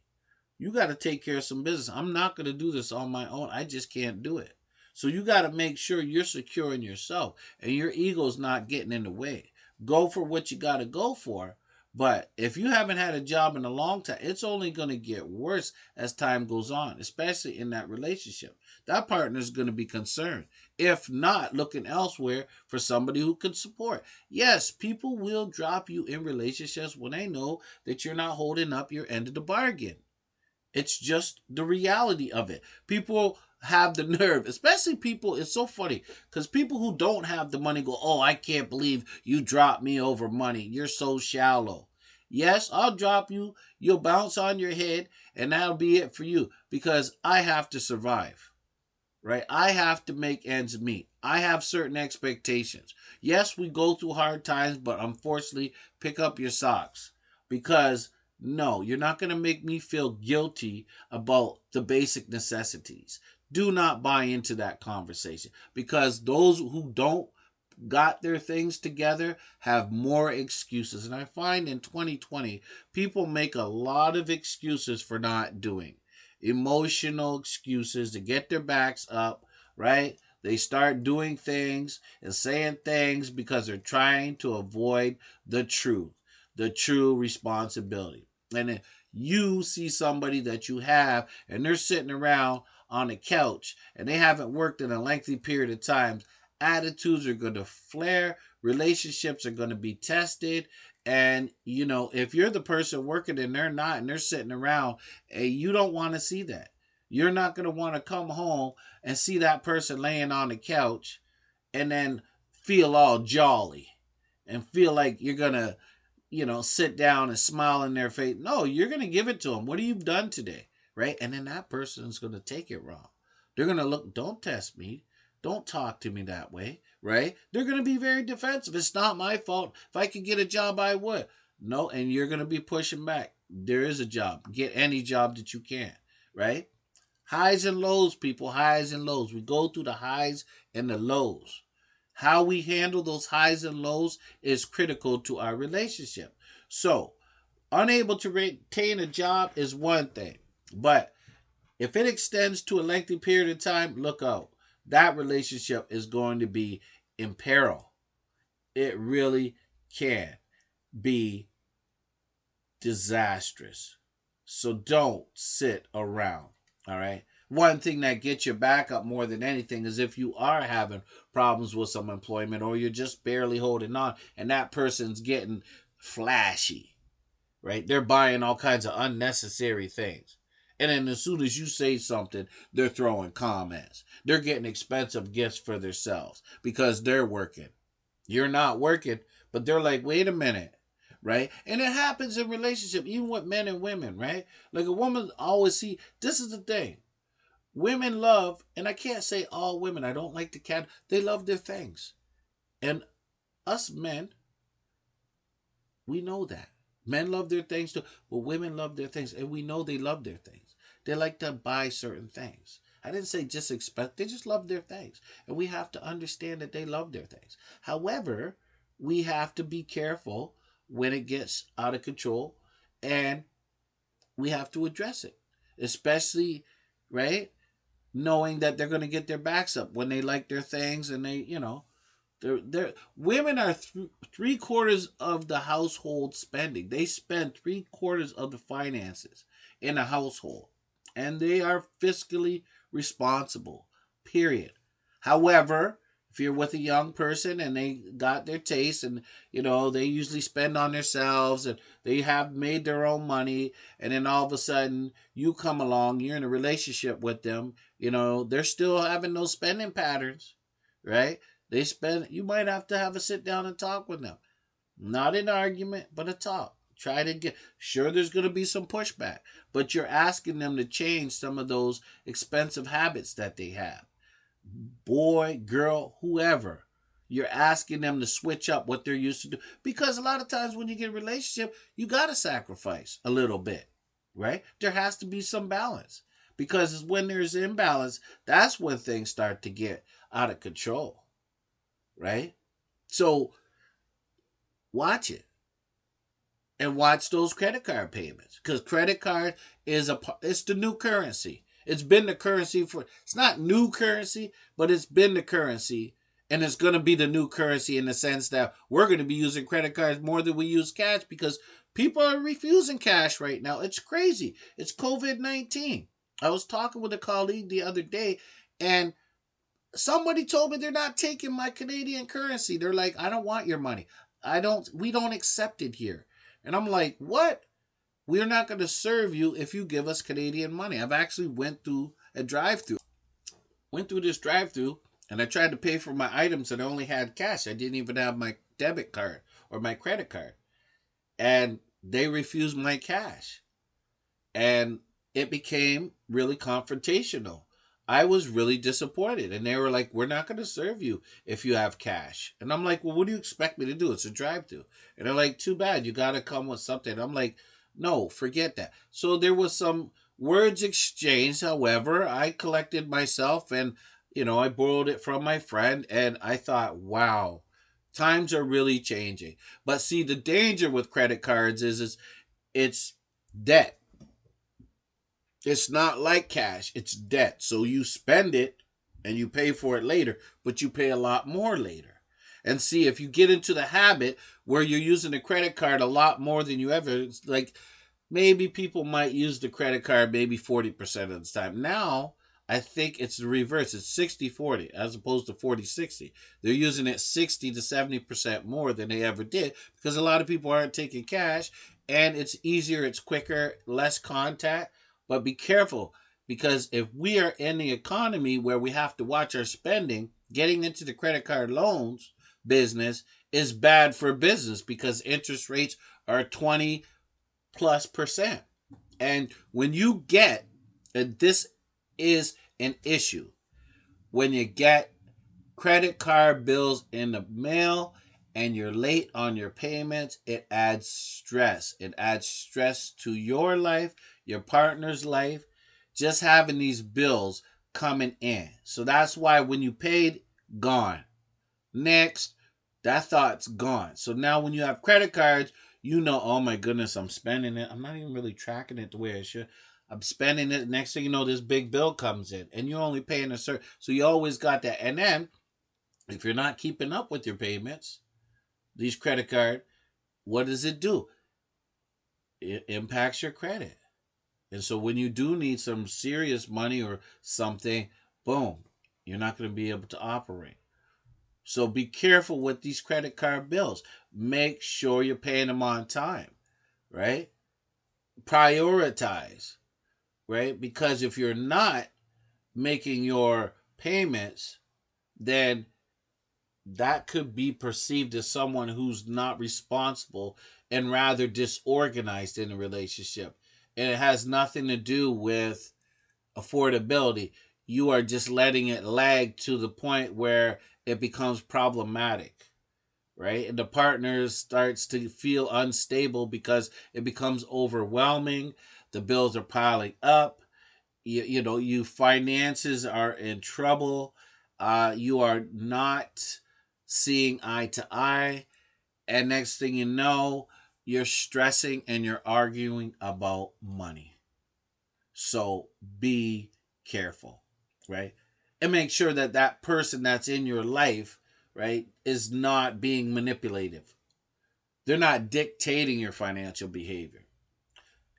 You got to take care of some business. I'm not going to do this on my own. I just can't do it. So you got to make sure you're secure in yourself and your ego's not getting in the way. Go for what you got to go for, But if you haven't had a job in a long time, it's only going to get worse as time goes on, especially in that relationship. That partner is going to be concerned. If not, looking elsewhere for somebody who can support. Yes, people will drop you in relationships when they know that you're not holding up your end of the bargain. It's just the reality of it. People have the nerve, especially people. It's so funny because people who don't have the money go, "Oh, I can't believe you dropped me over money. You're so shallow." Yes, I'll drop you. You'll bounce on your head, and that'll be it for you because I have to survive, right? I have to make ends meet. I have certain expectations. Yes, we go through hard times, but unfortunately, pick up your socks because no, you're not going to make me feel guilty about the basic necessities. Do not buy into that conversation because those who don't got their things together have more excuses. And I find in 2020, people make a lot of excuses for not doing emotional excuses to get their backs up, right? They start doing things and saying things because they're trying to avoid the truth, the true responsibility. And if you see somebody that you have and they're sitting around on a couch and they haven't worked in a lengthy period of time, attitudes are going to flare, relationships are going to be tested. And if you're the person working and they're not, and they're sitting around, you don't want to see that. You're not going to want to come home and see that person laying on the couch and then feel all jolly and feel like you're going to sit down and smile in their face. No, you're going to give it to them. What have you done today? Right? And then that person's going to take it wrong. They're going to look, don't test me. Don't talk to me that way. Right? They're going to be very defensive. It's not my fault. If I could get a job, I would. No, and you're going to be pushing back. There is a job. Get any job that you can. Right? Highs and lows, people. Highs and lows. We go through the highs and the lows. How we handle those highs and lows is critical to our relationship. So, unable to retain a job is one thing. But if it extends to a lengthy period of time, look out. That relationship is going to be in peril. It really can be disastrous. So don't sit around. All right. One thing that gets your back up more than anything is if you are having problems with some employment or you're just barely holding on and that person's getting flashy, right? They're buying all kinds of unnecessary things. And then as soon as you say something, they're throwing comments. They're getting expensive gifts for themselves because they're working. You're not working, but they're like, wait a minute, right? And it happens in relationship, even with men and women, right? Like a woman always see, this is the thing. Women love, and I can't say all women, I don't like the cat, they love their things. And us men, we know that. Men love their things too, but women love their things, and we know they love their things. They like to buy certain things. I didn't say just expect, they just love their things. And we have to understand that they love their things. However, we have to be careful when it gets out of control, and we have to address it. Especially, right? Knowing that they're going to get their backs up when they like their things and they're women are three quarters of the household spending. They spend three quarters of the finances in a household, and they are fiscally responsible. Period. However, if you're with a young person and they got their taste and they usually spend on themselves and they have made their own money, and then all of a sudden you come along, you're in a relationship with them, they're still having those spending patterns, right? They spend, you might have to have a sit down and talk with them. Not an argument, but a talk. Try to get, sure, there's going to be some pushback, but you're asking them to change some of those expensive habits that they have. Boy, girl, whoever. You're asking them to switch up what they're used to do. Because a lot of times when you get a relationship, you got to sacrifice a little bit, right? There has to be some balance. Because when there's imbalance, that's when things start to get out of control, right? So watch it. And watch those credit card payments. Because credit card it's the new currency. It's been the currency it's not new currency, but it's been the currency. And it's going to be the new currency in the sense that we're going to be using credit cards more than we use cash because People are refusing cash right now. It's crazy. It's COVID-19. I was talking with a colleague the other day, and somebody told me they're not taking my Canadian currency. They're like, I don't want your money. We don't accept it here. And I'm like, what? We're not going to serve you if you give us Canadian money. I've actually went through this drive through, and I tried to pay for my items and I only had cash. I didn't even have my debit card or my credit card. And they refused my cash. And it became really confrontational. I was really disappointed. And they were like, we're not going to serve you if you have cash. And I'm like, well, what do you expect me to do? It's a drive through. And they're like, too bad. You got to come with something. I'm like, no, forget that. So there was some words exchanged. However, I collected myself and, I borrowed it from my friend. And I thought, wow, times are really changing. But see, the danger with credit cards is it's debt. It's not like cash, it's debt. So you spend it and you pay for it later, but you pay a lot more later. And see, if you get into the habit where you're using a credit card a lot more than you ever, it's like maybe people might use the credit card maybe 40% of the time. Now, I think it's the reverse. It's 60-40 as opposed to 40-60. They're using it 60 to 70% more than they ever did because a lot of people aren't taking cash and it's easier, it's quicker, less contact. But be careful because if we are in the economy where we have to watch our spending, getting into the credit card loans business is bad for business because interest rates are 20+%. And when you get, and this is an issue, when you get credit card bills in the mail and you're late on your payments, it adds stress. It adds stress to your life, your partner's life, just having these bills coming in. So that's why when you paid, gone. Next, that thought's gone. So now when you have credit cards, oh my goodness, I'm spending it. I'm not even really tracking it the way I should. I'm spending it. Next thing you know, this big bill comes in and you're only paying a certain. So you always got that. And then if you're not keeping up with your payments, these credit card, what does it do? It impacts your credit. And so when you do need some serious money or something, boom, you're not going to be able to operate. So be careful with these credit card bills. Make sure you're paying them on time, right? Prioritize, right? Because if you're not making your payments, then that could be perceived as someone who's not responsible and rather disorganized in a relationship. And it has nothing to do with affordability. You are just letting it lag to the point where it becomes problematic, right? And the partner starts to feel unstable because it becomes overwhelming. The bills are piling up. You finances are in trouble. You are not seeing eye to eye. And next thing you know, you're stressing and you're arguing about money. So be careful, right? And make sure that that person that's in your life, right, is not being manipulative. They're not dictating your financial behavior.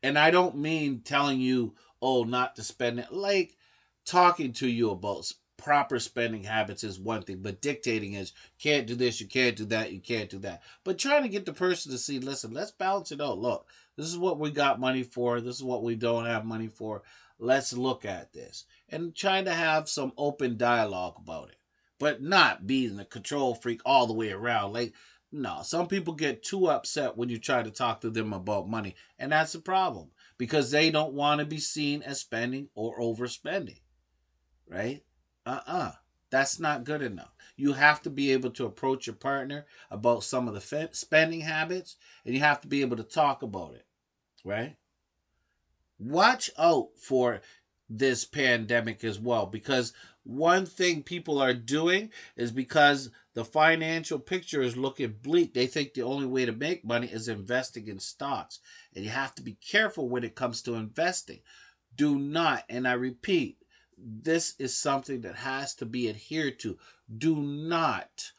And I don't mean telling you, oh, not to spend it. Like talking to you about proper spending habits is one thing, but dictating is can't do this, you can't do that, you can't do that. But trying to get the person to see, listen, let's balance it out. Look, this is what we got money for. This is what we don't have money for. Let's look at this. And trying to have some open dialogue about it. But not being the control freak all the way around. Like, no, some people get too upset when you try to talk to them about money. And that's a problem because they don't want to be seen as spending or overspending, right? That's not good enough. You have to be able to approach your partner about some of the spending habits and you have to be able to talk about it, right? Watch out for this pandemic as well because one thing people are doing is because the financial picture is looking bleak, they think the only way to make money is investing in stocks. And you have to be careful when it comes to investing. Do not, and I repeat, this is something that has to be adhered to. Do not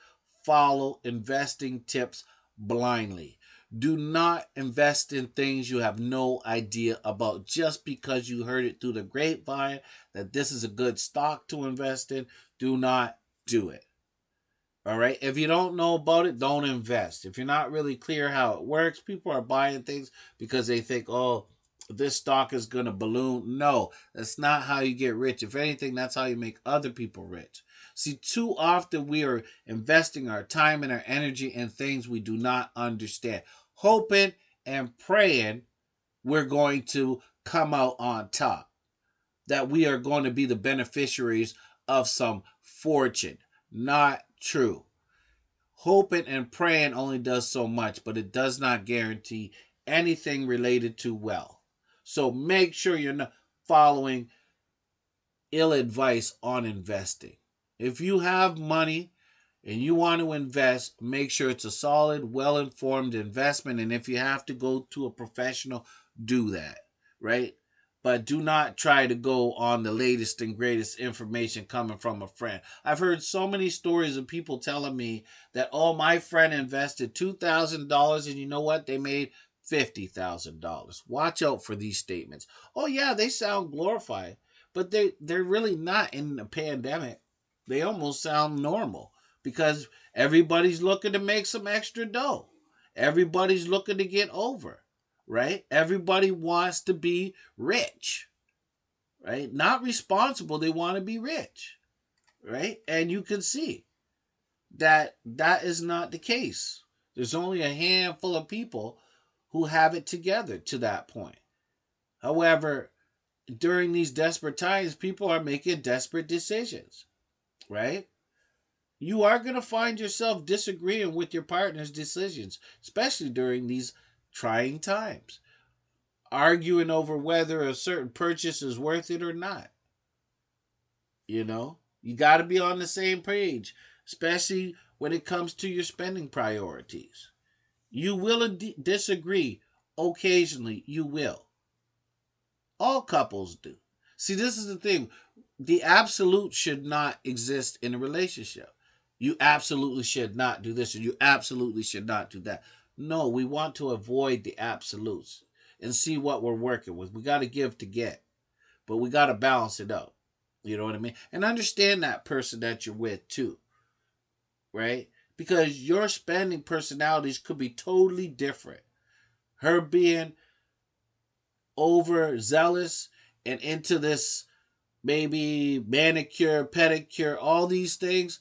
follow investing tips blindly. Do not invest in things you have no idea about just because you heard it through the grapevine that this is a good stock to invest in. Do not do it. All right. If you don't know about it, don't invest. If you're not really clear how it works, people are buying things because they think, oh, this stock is going to balloon. No, that's not how you get rich. If anything, that's how you make other people rich. See, too often we are investing our time and our energy in things we do not understand, hoping and praying we're going to come out on top, that we are going to be the beneficiaries of some fortune. Not true. Hoping and praying only does so much, but it does not guarantee anything related to wealth. So make sure you're not following ill advice on investing. If you have money and you want to invest, make sure it's a solid, well informed investment. And if you have to go to a professional, do that, right? But do not try to go on the latest and greatest information coming from a friend. I've heard so many stories of people telling me that, oh, my friend invested $2,000 and you know what? They made $50,000. Watch out for these statements. Oh, yeah, they sound glorified, but they're really not in the pandemic. They almost sound normal because everybody's looking to make some extra dough. Everybody's looking to get over, right? Everybody wants to be rich, right? Not responsible. They want to be rich, right? And you can see that that is not the case. There's only a handful of people who have it together to that point. However, during these desperate times, people are making desperate decisions, right? You are going to find yourself disagreeing with your partner's decisions, especially during these trying times, arguing over whether a certain purchase is worth it or not. You know, you got to be on the same page, especially when it comes to your spending priorities. You will disagree occasionally, you will. All couples do. See, this is the thing. The absolute should not exist in a relationship. You absolutely should not do this, and you absolutely should not do that. No, we want to avoid the absolutes and see what we're working with. We got to give to get, but we got to balance it out. You know what I mean? And understand that person that you're with too, right? Because your spending personalities could be totally different. Her being overzealous and into this maybe manicure, pedicure, all these things,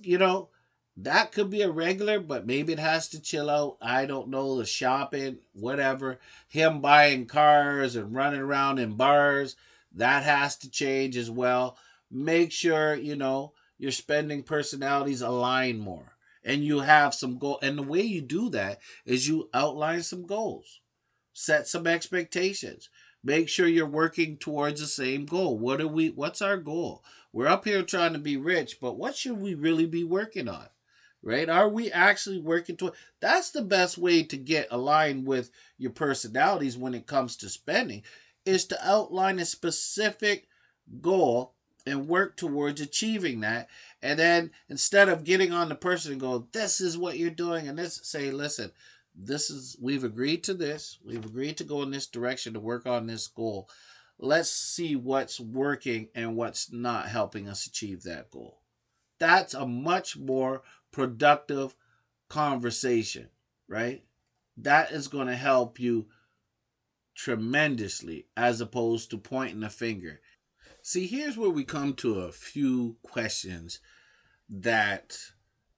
you know, that could be a regular, but maybe it has to chill out. I don't know, the shopping, whatever. Him buying cars and running around in bars, that has to change as well. Make sure, you know, your spending personalities align more and you have some goal. And the way you do that is you outline some goals, set some expectations. Make sure you're working towards the same goal. What's our goal? We're up here trying to be rich, but what should we really be working on? Right? Are we actually working toward? That's the best way to get aligned with your personalities when it comes to spending, is to outline a specific goal and work towards achieving that. And then instead of getting on the person and go, this is what you're doing, and this, say, listen, we've agreed to this. We've agreed to go in this direction to work on this goal. Let's see what's working and what's not helping us achieve that goal. That's a much more productive conversation, right? That is going to help you tremendously as opposed to pointing the finger. See, here's where we come to a few questions that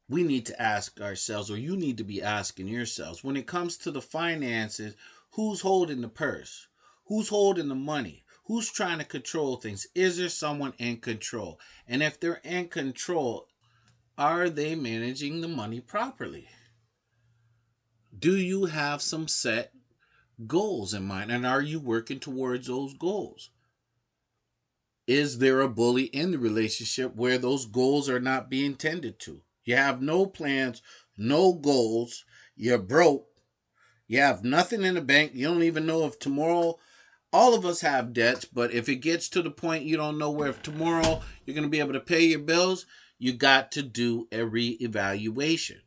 we need to ask ourselves, or you need to be asking yourselves. When it comes to the finances, who's holding the purse? Who's holding the money? Who's trying to control things? Is there someone in control? And if they're in control, are they managing the money properly? Do you have some set goals in mind? And are you working towards those goals? Is there a bully in the relationship where those goals are not being tended to? You have no plans, no goals, you're broke, you have nothing in the bank, you don't even know if tomorrow, all of us have debts, but if it gets to the point you don't know where if tomorrow you're going to be able to pay your bills, you got to do a reevaluation.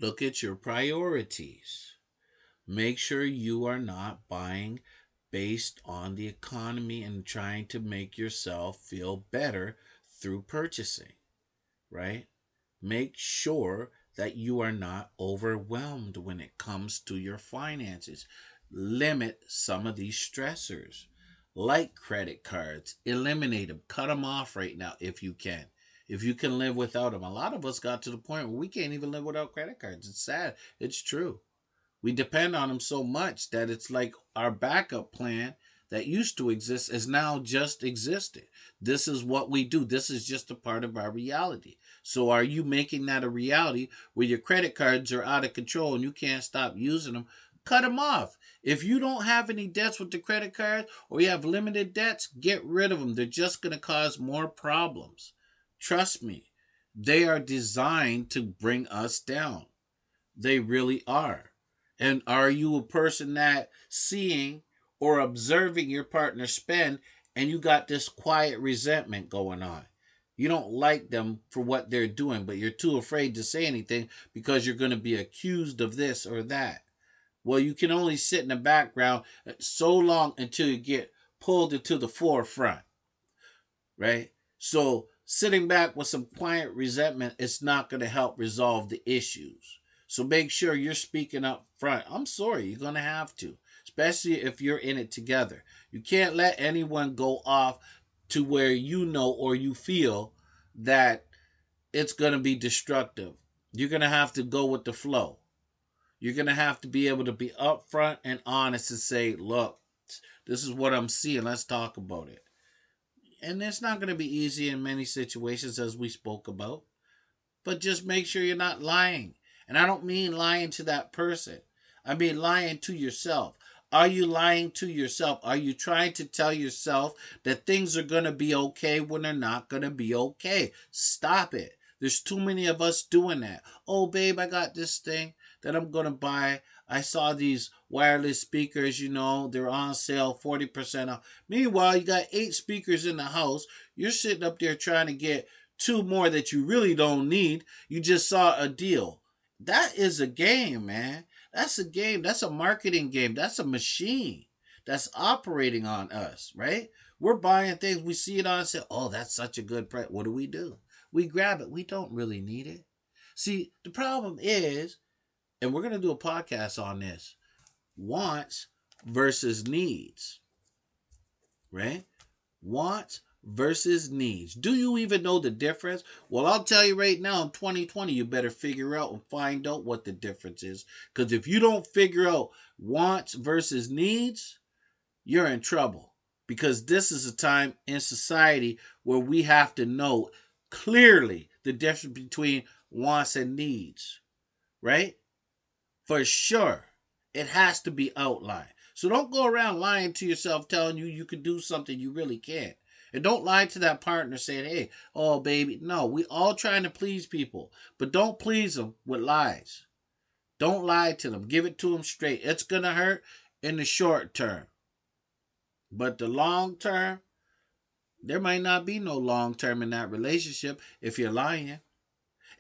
Look at your priorities. Make sure you are not buying based on the economy and trying to make yourself feel better through purchasing, right? Make sure that you are not overwhelmed when it comes to your finances. Limit some of these stressors, like credit cards. Eliminate them, cut them off right now if you can. If you can live without them. A lot of us got to the point where we can't even live without credit cards. It's sad. It's true. We depend on them so much that it's like our backup plan that used to exist is now just existed. This is what we do. This is just a part of our reality. So are you making that a reality where your credit cards are out of control and you can't stop using them? Cut them off. If you don't have any debts with the credit card or you have limited debts, get rid of them. They're just going to cause more problems. Trust me. They are designed to bring us down. They really are. And are you a person that seeing or observing your partner spend and you got this quiet resentment going on? You don't like them for what they're doing, but you're too afraid to say anything because you're going to be accused of this or that. Well, you can only sit in the background so long until you get pulled into the forefront, right? So sitting back with some quiet resentment, it's not going to help resolve the issues. So make sure you're speaking up front. I'm sorry, you're going to have to, especially if you're in it together. You can't let anyone go off to where you know or you feel that it's going to be destructive. You're going to have to go with the flow. You're going to have to be able to be upfront and honest and say, look, this is what I'm seeing. Let's talk about it. And it's not going to be easy in many situations, as we spoke about. But just make sure you're not lying. And I don't mean lying to that person, I mean lying to yourself. Are you lying to yourself? Are you trying to tell yourself that things are going to be okay when they're not going to be okay? Stop it. There's too many of us doing that. Oh, babe, I got this thing that I'm going to buy. I saw these wireless speakers, they're on sale 40% off. Meanwhile, you got 8 speakers in the house. You're sitting up there trying to get 2 more that you really don't need. You just saw a deal. That is a game, man. That's a game. That's a marketing game. That's a machine that's operating on us, right? We're buying things. We see it on and say, oh, that's such a good price. What do? We grab it. We don't really need it. See, the problem is, and we're going to do a podcast on this, wants versus needs, right? Wants versus needs. Do you even know the difference? Well, I'll tell you right now, in 2020, you better figure out and find out what the difference is. Because if you don't figure out wants versus needs, you're in trouble. Because this is a time in society where we have to know clearly the difference between wants and needs, right? For sure. It has to be outlined. So don't go around lying to yourself, telling you can do something you really can't. And don't lie to that partner saying, hey, oh, baby. No, we all trying to please people. But don't please them with lies. Don't lie to them. Give it to them straight. It's going to hurt in the short term. But the long term, there might not be no long term in that relationship if you're lying.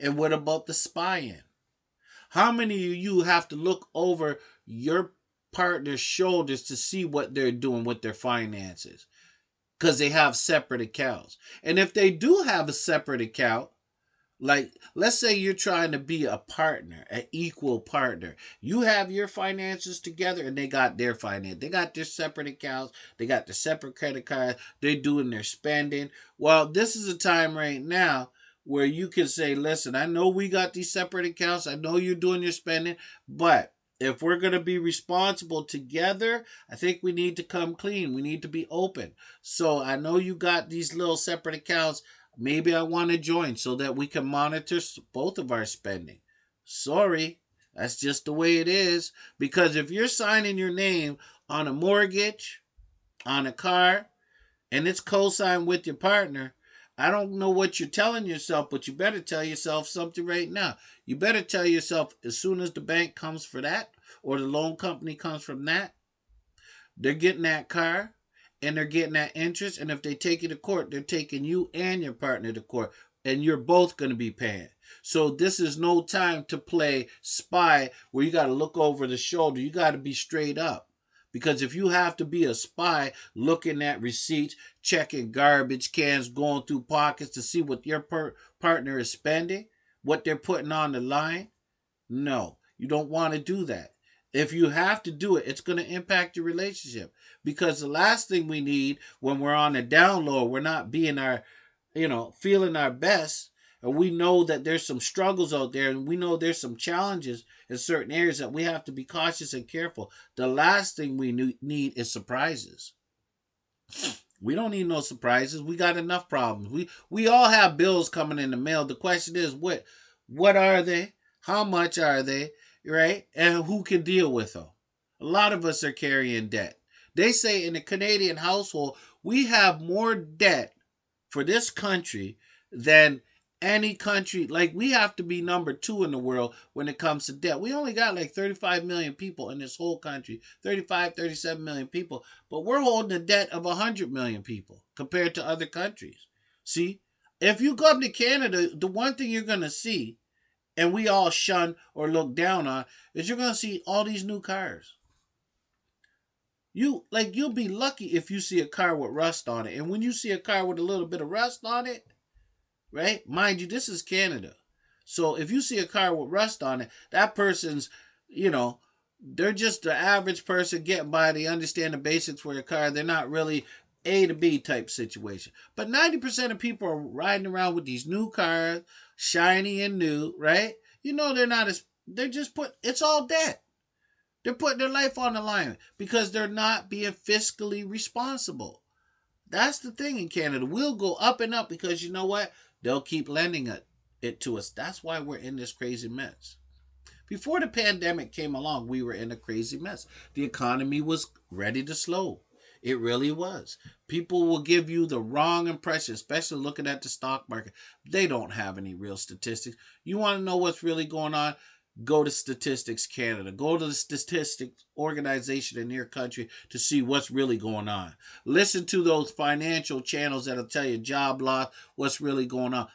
And what about the spying? How many of you have to look over your partner's shoulders to see what they're doing with their finances? Because they have separate accounts. And if they do have a separate account, like let's say you're trying to be a partner, an equal partner. You have your finances together and they got their finance. They got their separate accounts. They got their separate credit cards. They're doing their spending. Well, this is a time right now where you can say, listen, I know we got these separate accounts. I know you're doing your spending, but if we're going to be responsible together, I think we need to come clean. We need to be open. So I know you got these little separate accounts. Maybe I want to join so that we can monitor both of our spending. Sorry, that's just the way it is. Because if you're signing your name on a mortgage, on a car, and it's co-signed with your partner, I don't know what you're telling yourself, but you better tell yourself something right now. You better tell yourself as soon as the bank comes for that or the loan company comes from that, they're getting that car and they're getting that interest. And if they take you to court, they're taking you and your partner to court. and you're both going to be paying. So this is no time to play spy where you got to look over the shoulder. You got to be straight up. Because if you have to be a spy looking at receipts, checking garbage cans, going through pockets to see what your partner is spending, what they're putting on the line, no, you don't want to do that. If you have to do it, it's going to impact your relationship. Because the last thing we need when we're on the down low, we're not being our, feeling our best. And we know that there's some struggles out there, and we know there's some challenges in certain areas that we have to be cautious and careful. The last thing we need is surprises. We don't need no surprises. We got enough problems. We all have bills coming in the mail. The question is, what are they? How much are they? Right? And who can deal with them? A lot of us are carrying debt. They say in the Canadian household, we have more debt for this country than any country. Like, we have to be number 2 in the world when it comes to debt. We only got like 35 million people in this whole country, 35, 37 million people, but we're holding a debt of 100 million people compared to other countries. See, if you come to Canada, the one thing you're going to see, and we all shun or look down on, is you're going to see all these new cars. You'll be lucky if you see a car with rust on it. And when you see a car with a little bit of rust on it, right? Mind you, this is Canada. So if you see a car with rust on it, that person's, they're just the average person getting by. They understand the basics for a car. They're not really A to B type situation. But 90% of people are riding around with these new cars, shiny and new, right? They're just it's all debt. They're putting their life on the line because they're not being fiscally responsible. That's the thing in Canada. We'll go up and up because you know what? They'll keep lending it to us. That's why we're in this crazy mess. Before the pandemic came along, we were in a crazy mess. The economy was ready to slow. It really was. People will give you the wrong impression, especially looking at the stock market. They don't have any real statistics. You want to know what's really going on? Go to Statistics Canada. Go to the statistics organization in your country to see what's really going on. Listen to those financial channels that'll tell you job loss, what's really going on.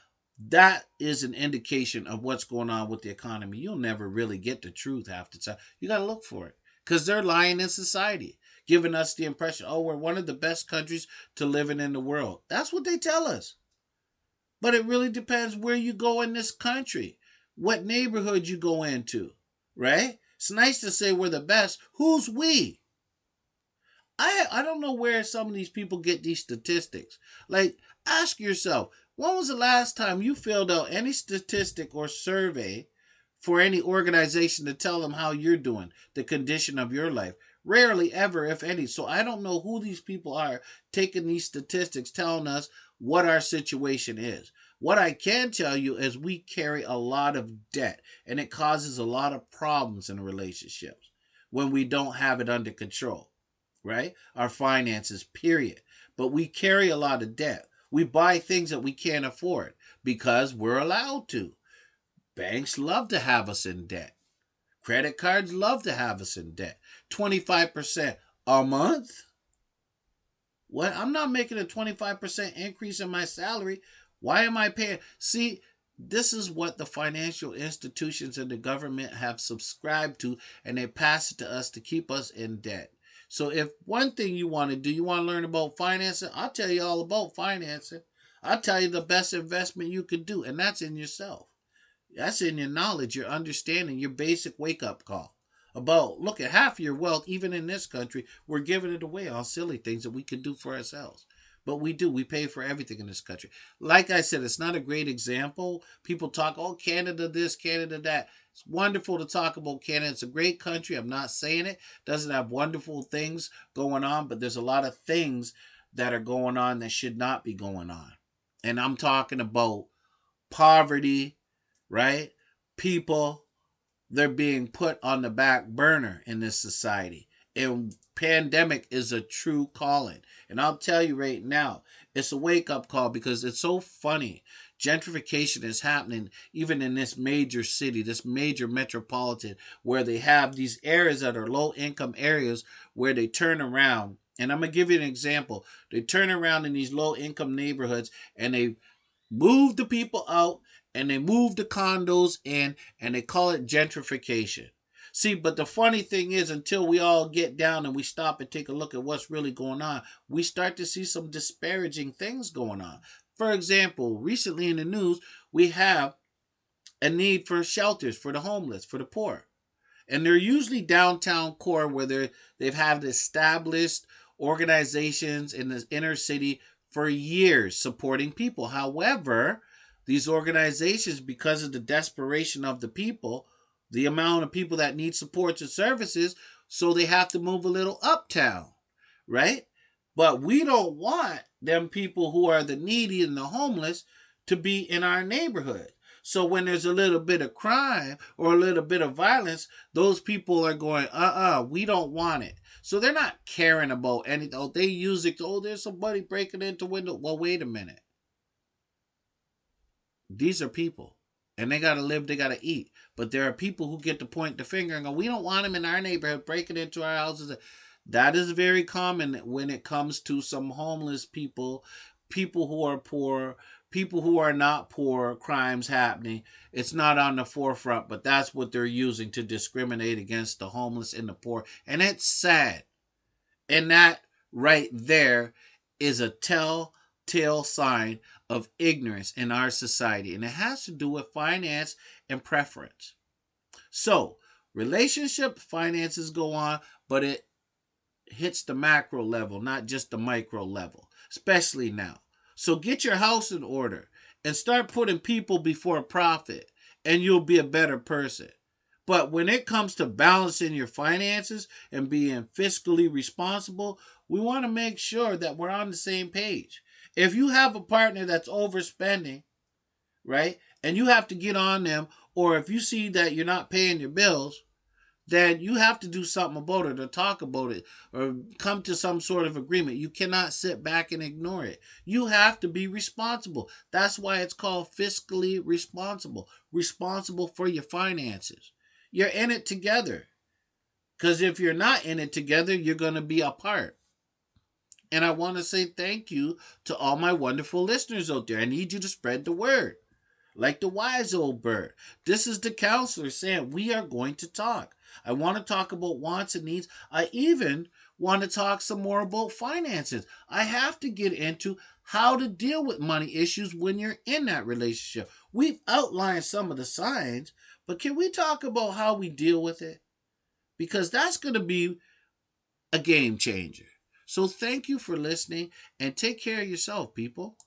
That is an indication of what's going on with the economy. You'll never really get the truth half the time. You got to look for it because they're lying in society, giving us the impression, oh, we're one of the best countries to live in the world. That's what they tell us. But it really depends where you go in this country, what neighborhood you go into, right? It's nice to say we're the best. Who's we? I don't know where some of these people get these statistics. Like, ask yourself, when was the last time you filled out any statistic or survey for any organization to tell them how you're doing, the condition of your life? Rarely ever, if any. So I don't know who these people are taking these statistics, telling us what our situation is. What I can tell you is we carry a lot of debt, and it causes a lot of problems in relationships when we don't have it under control, right? Our finances, period. But we carry a lot of debt. We buy things that we can't afford because we're allowed to. Banks love to have us in debt. Credit cards love to have us in debt. 25% a month? What? I'm not making a 25% increase in my salary. Why am I paying? See, this is what the financial institutions and the government have subscribed to, and they pass it to us to keep us in debt. So if one thing you want to do, you want to learn about financing, I'll tell you all about financing. I'll tell you the best investment you can do, and that's in yourself. That's in your knowledge, your understanding, your basic wake-up call. About, look at half your wealth, even in this country, we're giving it away on silly things that we can do for ourselves. But we do. We pay for everything in this country. Like I said, it's not a great example. People talk, oh, Canada this, Canada that. It's wonderful to talk about Canada. It's a great country. I'm not saying it doesn't have wonderful things going on, but there's a lot of things that are going on that should not be going on. And I'm talking about poverty, right? People, they're being put on the back burner in this society. And pandemic is a true calling. And I'll tell you right now, it's a wake-up call because it's so funny. Gentrification is happening even in this major city, this major metropolitan, where they have these areas that are low-income areas where they turn around. And I'm going to give you an example. They turn around in these low-income neighborhoods and they Move the people out, and they move the condos in, and they call it gentrification. See, but the funny thing is, until we all get down and we stop and take a look at what's really going on, we start to see some disparaging things going on. For example, recently in the news, we have a need for shelters for the homeless, for the poor. And they're usually downtown core where they've had established organizations in the inner city for years supporting people. However, these organizations, because of the desperation of the people, the amount of people that need supports and services, so they have to move a little uptown, right? But we don't want them people who are the needy and the homeless to be in our neighborhood. So when there's a little bit of crime or a little bit of violence, those people are going, we don't want it. So they're not caring about anything. Oh, they use it. Oh, there's somebody breaking into window. Well, wait a minute. These are people. And they gotta live, they gotta eat. But there are people who get to point the finger and go, we don't want them in our neighborhood breaking into our houses. That is very common when it comes to some homeless people, people who are poor, people who are not poor, crimes happening. It's not on the forefront, but that's what they're using to discriminate against the homeless and the poor. And it's sad. And that right there is a telltale sign of ignorance in our society. And it has to do with finance and preference. So, relationship finances go on, but it hits the macro level, not just the micro level, especially now. So get your house in order and start putting people before profit, and you'll be a better person. But when it comes to balancing your finances and being fiscally responsible, we want to make sure that we're on the same page. If you have a partner that's overspending, right, and you have to get on them, or if you see that you're not paying your bills, then you have to do something about it or talk about it or come to some sort of agreement. You cannot sit back and ignore it. You have to be responsible. That's why it's called fiscally responsible. Responsible for your finances. You're in it together. Because if you're not in it together, you're going to be apart. And I want to say thank you to all my wonderful listeners out there. I need you to spread the word. Like the wise old bird. This is the counselor saying we are going to talk. I want to talk about wants and needs. I even want to talk some more about finances. I have to get into how to deal with money issues when you're in that relationship. We've outlined some of the signs, but can we talk about how we deal with it? Because that's going to be a game changer. So thank you for listening and take care of yourself, people.